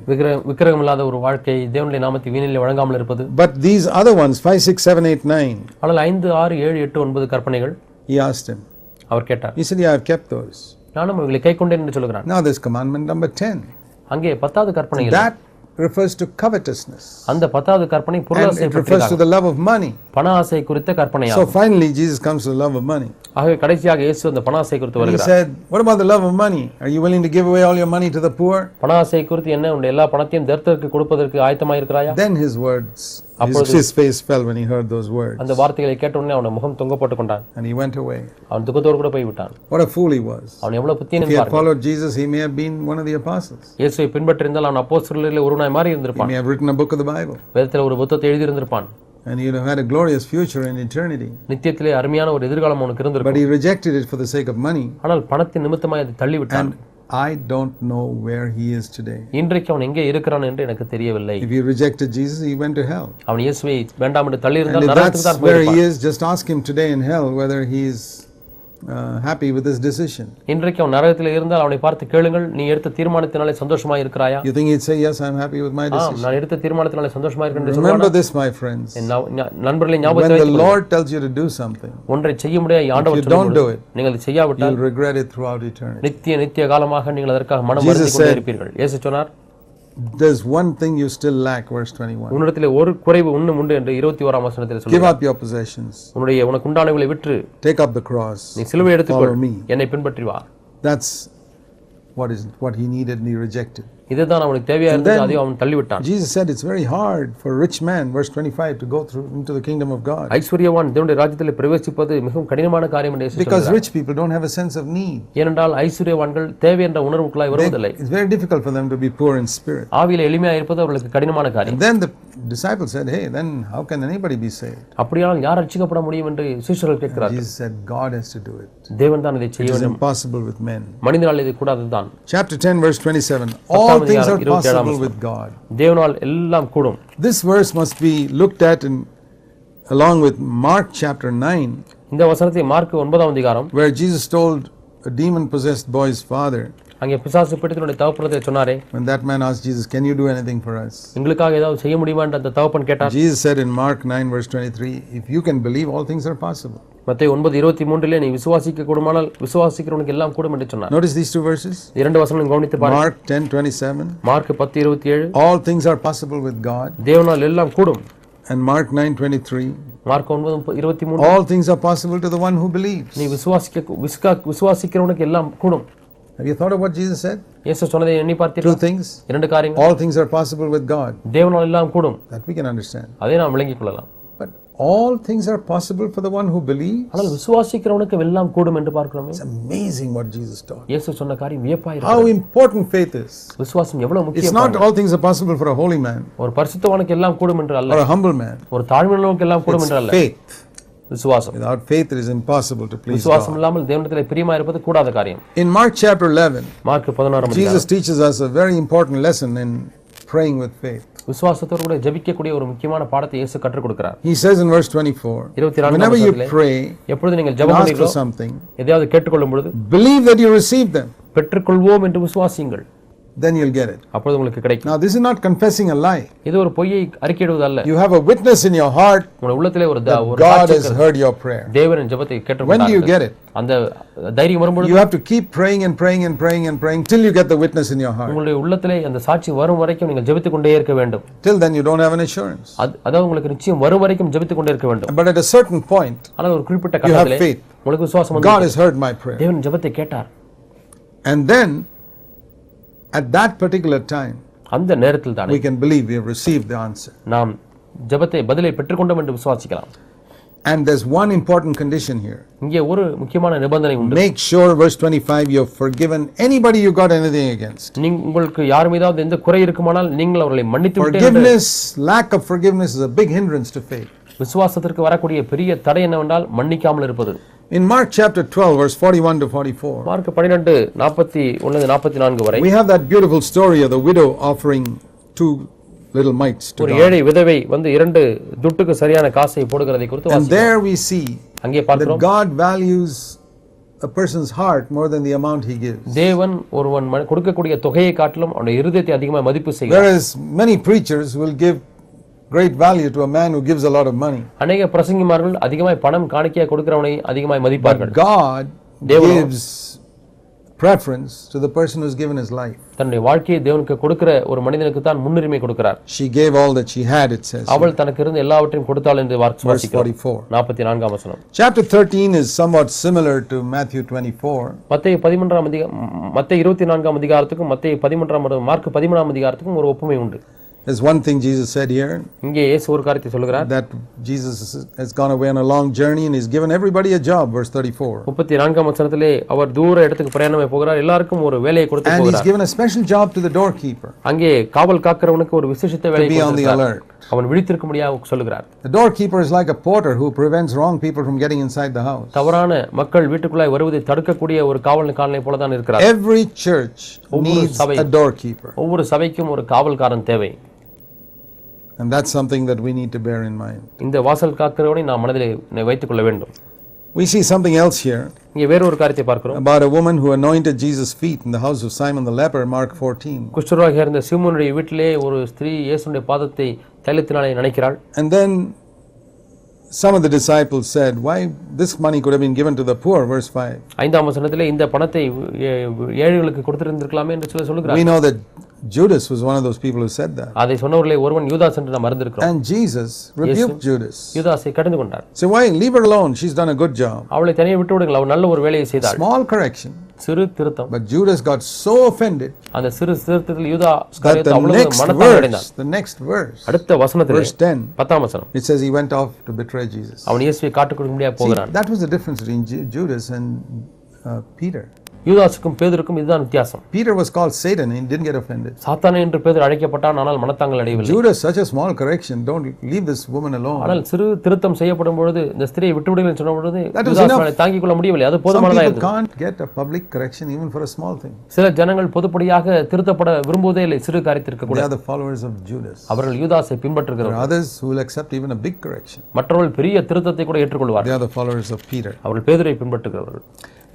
விக்கிரகம் இல்லாத ஒரு வாழ்க்கை, தேவனுடைய நாமத்தை வீணிலே வழங்காமல் இருப்பது. But these other ones, 5, 6, 7, 8, 9, ஆனால் 5, 6, 7, 8, 9 கற்பனைகள் he asked him. அவர் கேட்டார். He said, yeah, I've kept those. நானும் அவைகளை கைக்கொண்டேன் என்று சொல்கிறான். Now there's commandment number 10. அங்கே 10வது கற்பனையில் That refers to covetousness. அந்த 10வது கற்பனை And பொருளாசை it refers to the love of money. பண ஆசை குறித்த So கற்பனையாகும். finally, Jesus comes to the love of money. ஆகவே கடைசியாக இயேசு அந்த பண ஆசை குறித்து And he வருகிறார். said, what about the love of money? Are you willing to give away all your money to the poor? பண ஆசை குறித்து என்ன, உன்னுடைய எல்லா பணத்தையும் தரித்திரருக்கு கொடுப்பதற்கு ஆயத்தமாக இருக்கிறாயா? Then his words, his face fell when he heard those words. அந்த வார்த்தைகளை கேட்ட உடனே அவன் முகம் தொங்க போட்டுக் கொண்டான். And he went away. அவன் துக்கத்தோடு கூட போய் விட்டான். What a fool he was. அவன் எவ்வளவு புத்தியன் If he had பாருங்கள். followed Jesus, he may have been one of the apostles. இயேசுவை பின்பற்றிருந்தால் அவன் அப்போஸ்தலரிலே ஒருவனாய் மாறி He இருந்திருப்பான். may have written a book of the Bible. வேதத்தில் ஒரு புத்தகத்தை எழுதி இருந்திருப்பான். And he'd have had a glorious future in eternity. நித்தியத்திலே அருமையான ஒரு எதிர்காலம் அவனுக்கு இருந்திருக்கும். But he rejected it for the sake of money. ஆனால் பணத்தின் நிமித்தமாய் அதை தள்ளிவிட்டான். And I don't know where he is today. இன்றைக்கு அவன் எங்கே இருக்கிறான் என்று எனக்கு தெரியவில்லை. If he rejected Jesus, he went to hell. அவன் இயேசுவை வேண்டாம் என்று தள்ளி And இருந்தால் if நரகத்துக்கு that's தான் where he போயிருப்பான். is, just ask him today in hell whether he is happy with his decision. இன்றைக்கு அவன் நரகத்தில் இருந்தால் அவனை பார்த்து கேளுங்கள், நீ எடுத்த தீர்மானத்தினாலே சந்தோஷமாக இருக்கிறாயா? You think he'd say, yes, I'm happy with my decision? நான் எடுத்த தீர்மானத்தினாலே சந்தோஷமாக இருக்கிறேன் என்று Remember சொல்வானா? this, my friends. நண்பர்களே When ஞாபகத்தை the வைத்துக் Lord tells you to do something, ஒன்றை செய்ய முடியாது ஆண்டவர் if you don't do சொல்லும்போது it, நீங்கள் அதை செய்யாவிட்டால் you'll regret it throughout eternity. நித்திய காலமாக நீங்கள் அதற்காக மனம் Jesus வருந்திக் கொண்டே said, இருப்பீர்கள். இயேசு சொன்னார், There's one thing you still lack, verse 21. உன்னிடத்திலே ஒரு குறைவு இன்னும் உண்டு என்று 21ஆம் வசனத்தில் Give சொல்கிறார். up your possessions, உனக்கு உண்டானவைகளை விற்று take up the cross, நீ சிலுவை எடுத்துக்கொள், follow me. என்னை பின்பற்றி வா. That's what he needed and he rejected. இதுதான் அவனுக்கு தேவையா இருந்தது, அதையும் அவன் தள்ளிவிட்டான். Jesus said it's very hard for a rich man, verse 25, to go through into the kingdom of God. ஐஸ்வர்யவான் தேவனுடைய ராஜ்யத்தில் பிரவேசிப்பது மிகவும் கடினமான காரியம் என்று இயேசு Because சொல்கிறார். rich people don't have a sense of need. ஏனென்றால் ஐஸ்வர்யவான்கள் தேவை என்ற உணர்வுக்குள்ளாய் வருவதில்லை. It's very difficult for them to be poor in spirit. ஆவியிலே எளிமையாக இருப்பது அவர்களுக்கு கடினமான And காரியம். then the disciples said, hey, then how can anybody be saved? அப்படியானால் யார் ரட்சிக்கப்பட முடியும் என்று சீஷர்கள் கேட்கிறார்கள். Jesus said, God has to do it. தேவன் தான் இதை செய்ய It is வேண்டும். impossible with men. மனிதனால் இது கூடாதுதான். Chapter 10, verse 27. All things are possible with God. தேவனால் எல்லாம் கூடும். This verse must be looked at along with Mark chapter 9, இந்த வசனத்தை மார்க் 9ஆம் அதிகாரம் where Jesus told a demon-possessed boy's father, அங்கே பிசாசு போயிட்டு தன்னுடைய தகப்பனத்தை சொன்னாரே, when that man asked Jesus, can you do anything for us? எங்களுக்காக ஏதாவது செய்ய முடியுமா என்று அந்த தகப்பன் கேட்டார். Jesus said in Mark 9 verse 23, if you can believe, all things are possible. மத்தேயு 9:23 நீ விசுவாசிக்க கூடுமானால் விசுவாசிக்கிறவனுக்கு எல்லாம் கூடும் என்று சொன்னார். Notice these two verses. இரண்டு வசனங்களை கவனித்து பாருங்க. Mark 10:27, mark 10:27 all things are possible with God. தேவனால் எல்லாம் கூடும். And Mark 9:23, mark 9:23 all things are possible to the one who believes. நீ விசுவாசிக்கிறவனுக்கு எல்லாம் கூடும். Have you thought of what Jesus said? இயேசு சொன்னதை எண்ணி பார்த்தீர்களா? Two things. இரண்டு காரியங்கள். All things are possible with God. தேவனால் எல்லாம் கூடும். That we can understand. அதை நாம் விளங்கிக் கொள்ளலாம். But all things are possible for the one who believes. ஆனால் விசுவாசிக்கிறவனுக்கு எல்லாம் கூடும் என்று பார்க்கிறோமே. It's amazing what Jesus taught. இயேசு சொன்ன காரியம் வியப்பாய் How இருக்கிறது. important faith is. விசுவாசம் எவ்வளவு It's முக்கியம். not all things are possible for a holy man ஒரு பரிசுத்தவானுக்கு எல்லாம் கூடும் என்று அல்ல. or a humble man. ஒரு தாழ்மையுள்ளவனுக்கு எல்லாம் கூடும் என்று அல்ல. Faith. விசுவாசம். Without faith it is impossible to please விசுவாசம் God. இல்லாமல் தேவனிடத்திலே பிரியமா இருப்பது கூடாத காரியம். In Mark chapter 11, mark 11 Jesus teaches us a very important lesson in praying with faith. விசுவாசத்தோடு கூட ஜெபிக்கக்கூடிய ஒரு முக்கியமான பாடத்தை இயேசு கற்றுக் கொடுக்கிறார். He says in verse 24, 24 whenever you pray, எப்பொழுது நீங்கள் ஜெபம் ask for பண்ணுகிறீர்களோ something, எதையாவது கேட்டுக்கொள்ளும் பொழுது believe that you receive them, பெற்றுக்கொள்வோம் என்று விசுவாசியுங்கள், then you'll get it. அப்பொழுது உங்களுக்கு கிடைக்கும். Now this is not confessing a lie. இது ஒரு பொய்யை அறிக்கையிடுவது அல்ல. You have a witness in your heart உங்கள் உள்ளத்திலே ஒரு God has heard your prayer. தேவனின் ஜெபத்தை When do கேட்டுக்கொண்டார். you get it? அந்த தைரியம் வரும்போது You have to keep praying and praying and praying and praying till you get the witness in your heart. உங்களுடைய உள்ளத்திலே அந்த சாட்சி வரும் வரைக்கும் நீங்கள் ஜெபித்துக் கொண்டே இருக்க வேண்டும். Till then you don't have an assurance. அதாவது உங்களுக்கு நிச்சயம் வரும் வரைக்கும் ஜெபித்துக் கொண்டே இருக்க வேண்டும். But at a certain point, ஆனால் ஒரு குறிப்பிட்ட you have கட்டத்திலே faith. உங்களுக்கு விசுவாசம் God has heard my prayer. தேவன் ஜெபத்தை கேட்டார். And then at that particular time, அந்த நேரத்தில் தான் we can believe we have received the answer. நாம் ஜெபத்தை பதிலை பெற்றுக்கொண்டோம் என்று விசுவாசிக்கலாம். And there's one important condition here. இங்கே ஒரு முக்கியமான நிபந்தனை உண்டு. Make sure, verse 25, you have forgiven anybody you got anything against. உங்களுக்கு யார் மீதாவது எந்த குறை இருக்குமானால் நீங்கள் அவர்களை மன்னித்து விட்டீர்கள். Forgiveness, lack of forgiveness is a big hindrance to faith. விசுவாசத்திற்கு வரக்கூடிய பெரிய தடை என்னவென்றால் மன்னிக்காமல் இருப்பது. In Mark chapter 12 verse 41 to 44, mark 12:41-44 வரை we have that beautiful story of the widow offering 2 little mites to ஒரு God. ஏழை விதவை வந்து 2 துட்டுக்கு சரியான காசை போடுகிறதை குறித்து And வாசிக்கிறோம். there we see அங்கே that பார்க்கிறோம் God values a person's heart more than the amount he gives. தேவன் ஒருவன் கொடுக்கக்கூடிய தொகையை காட்டிலும் அவனுடைய இருதயத்தை அதிகமாக மதிப்பு செய்கிறார். Whereas many preachers will give great value to a man who gives a lot of money. அநேக பிரசங்கிமார்கள் அதிகமாக பணம் காணிக்கையாக கொடுக்கிறவனை அதிகமாக மதிப்பார்கள். God gives preference to the person who's given his life. தன்னுடைய வாழ்க்கையை தேவனுக்கு கொடுக்கிற ஒரு மனிதனுக்கு தான் முன்னுரிமை கொடுக்கிறார். She gave all that she had, it says. அவள் தனக்கு இருந்த எல்லாவற்றையும் கொடுத்தாள் என்று வாசிக்கிறோம். 44ஆம் வசனம். Chapter 13 is somewhat similar to Matthew 24. மத்தேயு 24ஆம் அதிகாரத்துக்கும் மத்தேயு 13ஆம் மார்க் 13ஆம் அதிகாரத்துக்கும் ஒரு ஒப்புமை உண்டு. There's one thing Jesus said here. இங்கே இயேசு ஒரு காரியத்தை சொல்கிறார். That Jesus has gone away on a long journey and he's given everybody a job, verse 34. 34ஆம் வசனத்திலே அவர் தூர இடத்துக்கு பிரயாணமாய் போகிறார். எல்லாருக்கும் ஒரு வேலையை கொடுத்து போகிறார். And he's given a special job to the doorkeeper. அங்கே காவல் காக்கிறவனுக்கு ஒரு விசேஷித்த வேலையை கொடுத்திருக்கிறார். அவன் விழித்திருக்கும்படியாக சொல்கிறார். The doorkeeper is like a porter who prevents wrong people from getting inside the house. தவறான மக்கள் வீட்டுக்குள்ளாய் வருவதை தடுக்கக்கூடிய ஒரு காவல்காரனை போல தான் இருக்கிறார். Every church needs a doorkeeper. ஒவ்வொரு சபைக்கும் ஒரு காவல்காரன் தேவை. And that's something that we need to bear in mind. இந்த வாசல் காக்கிறவனை நாம் மனதிலே வைத்துக் கொள்ள வேண்டும். We see something else here. இங்கே வேற ஒரு காரியத்தை பார்க்கிறோம். About a woman who anointed Jesus' feet in the house of Simon the leper, Mark 14. குஷ்டரோகியாக இருந்த சீமோனுடைய வீட்டிலே ஒரு ஸ்திரீ இயேசுவின் பாதத்தை தைலத்தினாலே நனைக்கிறாள். And then some of the disciples said, why this money could have been given to the poor, verse 5. 5ஆம் வசனத்திலே இந்த பணத்தை ஏழைகளுக்கு கொடுத்திருந்திருக்கலாமே என்று சொல்கிறார். We know that Judas was one of those people who said that. அதை சொன்னவர்களே ஒருவன் யூதாஸ் என்று நாம் அறிந்திருக்கிறோம். And Jesus rebuked Judas. யூதாஸை கடிந்து கொண்டார். So why leave her alone? She's done a good job. அவளை தனியே விட்டு விடுங்கள், அவள் நல்ல ஒரு வேலையை செய்தாள். Small correction. சிறு திருத்தம். But Judas got so offended. அந்த சிறு திருத்தத்தில் யூதாஸ் காரியத்தை அவ்வளவு மனதாங்கடைந்தான். The next verse. அடுத்த வசனத்திலே verse 10. 10ஆம் வசனம். It says he went off to betray Jesus. அவன் இயேசுவை காட்டுக்கு கொடுக்கும்படியாக போகிறான். That was the difference between Judas and Peter. யூதாசுக்கும் பேதுருக்கும் இதுதான் வித்தியாசம். Peter was called Satan and he didn't get offended. சாத்தானே என்று பேதுரு அழைக்கப்பட்டான், ஆனால் மனத்தாங்கல் அடையவில்லை. Judas, such a small correction, don't leave this woman alone. ஆனால் சிறு திருத்தம் செய்யப்படும் பொழுது இந்த ஸ்திரியை விட்டுவிடுங்கள் என்று சொன்ன பொழுது யூதாஸ் தாங்கிக் கொள்ள முடியவில்லை. அது போதுமானதா இருந்தது. Some people can't get a public correction even for a small thing. சில ஜனங்கள் பொதுப்படியாக திருத்தப்பட விரும்புவதே இல்லை சிறு காரியத்திற்கு கூட. They are the followers of Judas. அவர்கள் யூதாஸை பின்பற்றுகிறார்கள். Others who will accept even a big correction. மற்றவர்கள் பெரிய திருத்தத்தை கூட ஏற்றுக்கொள்வார்கள். They are the followers of Peter. அவர்கள் பேதுருவை பின்பற்றுகிறார்கள்.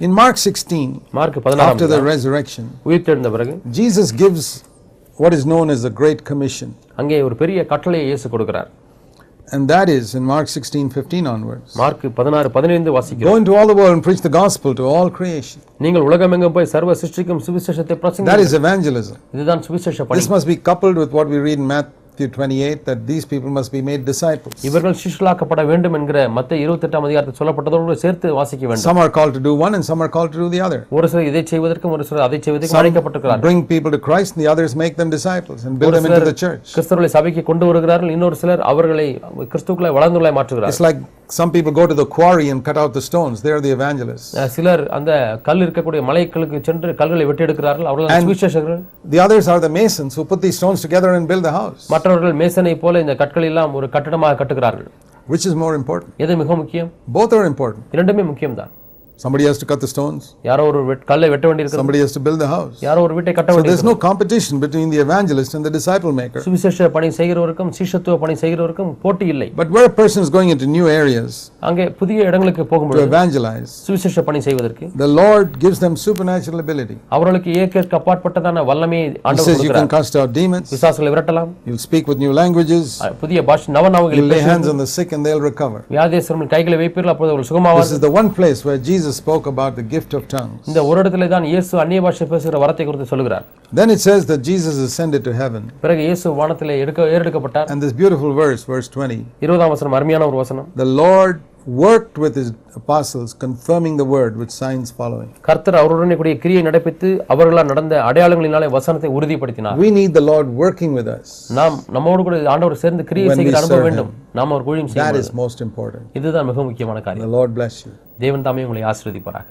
In Mark 16, mark 16 after the resurrection, உயிர்த்தெழுந்த பிறகு Jesus gives what is known as the Great Commission. அங்கே ஒரு பெரிய கட்டளையை இயேசு கொடுக்கிறார். And that is in Mark 16:15 onwards. Mark 16:15 வாசிக்கிறோம். Go into all the world and preach the gospel to all creation. நீங்கள் உலகமெங்கும் போய் சர்வ சிருஷ்டிக்கும் சுவிசேஷத்தை பிரசங்கியுங்கள். That is evangelism. இதுதான் சுவிசேஷ பணி. This must be coupled with what we read in Matthew 28, that these people must be made disciples. இவர்கள் சிஷ்யர்களாக்கப்பட வேண்டும் என்கிற மத்தேயு 28ஆம் அதிகாரத்தில் சொல்லப்பட்டதோடு சேர்த்து வாசிக்க வேண்டும். Some are called to do one and some are called to do the other. ஒரு சிலர் இதை செய்வதற்கும் ஒரு சிலர் அதை செய்வதற்கும் அழைக்கப்பட்டிருக்கிறார்கள். Bring people to Christ and the others make them disciples and build them into the church. கிறிஸ்தவர்களை சபைக்கு கொண்டு வருகிறார்கள், இன்னொரு சிலர் அவர்களை கிறிஸ்துவுக்குள்ளே வளர்ந்தவர்களாய் மாற்றுகிறார்கள். It's like some people go to the quarry and cut out the stones. They are the evangelists. சிலர் அந்த கல் இருக்கக்கூடிய மலைகளுக்கு சென்று கல்களை வெட்டி எடுக்கிறார்கள், அவர்கள் சுவிசேஷகர்கள். The others are the masons who put these stones together and build the house. மற்றவர்கள் மேசனை போல இந்த கற்கள் எல்லாம் ஒரு கட்டடமாக கட்டுகிறார்கள். Which is more important? எது மிக முக்கியம்? Both are important. இரண்டுமே முக்கியம்தான். Somebody has to cut the stones. யாரோ ஒரு கல்லை வெட்ட வேண்டியிருக்கிறது. Somebody has to build the house. யாரோ ஒரு வீட்டை கட்ட So வேண்டியிருக்கிறது. there's no competition between the evangelist and the disciple maker. சுவிசேஷ பணி செய்கிறவருக்கும் சீஷத்துவ பணி செய்கிறவருக்கும் போட்டி இல்லை. But where a person is going into new areas அங்கே புதிய இடங்களுக்கு to போகும்போது evangelize, சுவிசேஷ பணி செய்வதற்கு the Lord gives them supernatural ability. அவர்களுக்கு இயற்கைக்கு அப்பாற்பட்டதான வல்லமையை He ஆண்டவர் says you can கொடுக்கிறார். cast out demons, பிசாசுகளை விரட்டலாம், you'll speak with new languages, புதிய பாஷை நவநாவுகளை you'll lay hands பேசலாம், on the sick and they'll recover. வியாதியஸ்தர்கள் கைகளை வைப்பீர்கள், அப்பொழுது அவர்கள் This சுகமாவார்கள். is the one place where Jesus spoke about the gift of tongues. இந்த ஒரு இடத்துல தான் இயேசு அந்நிய பாஷை பேசுகிற வரத்தை குறித்து சொல்கிறார். Then it says that Jesus ascended to heaven. பிறகு இயேசு வானத்திலே ஏறெடுக்கப்பட்டார். And this beautiful verse, verse 20, 20ஆம் வசனம் அருமையான ஒரு வசனம். the Lord worked with his apostles, confirming the word with signs following. கர்த்தர் அவருடனே கூடிய கிரியை நடப்பித்து அவர்களால் நடந்த அடையாளங்களினாலே வசனத்தை உறுதிப்படுத்தினார். We need the Lord working with us. நாம் நம்மோடு கூட ஆண்டவர் சேர்ந்து கிரியை செய்கிற அனுபவம் வேண்டும். நாம் அவர் ஊழியம் That செய்ய is most important. இதுதான் மிக முக்கியமான காரியம். The Lord bless you. தேவன் தாமே உங்களை ஆசீர்வதிப்பாராக.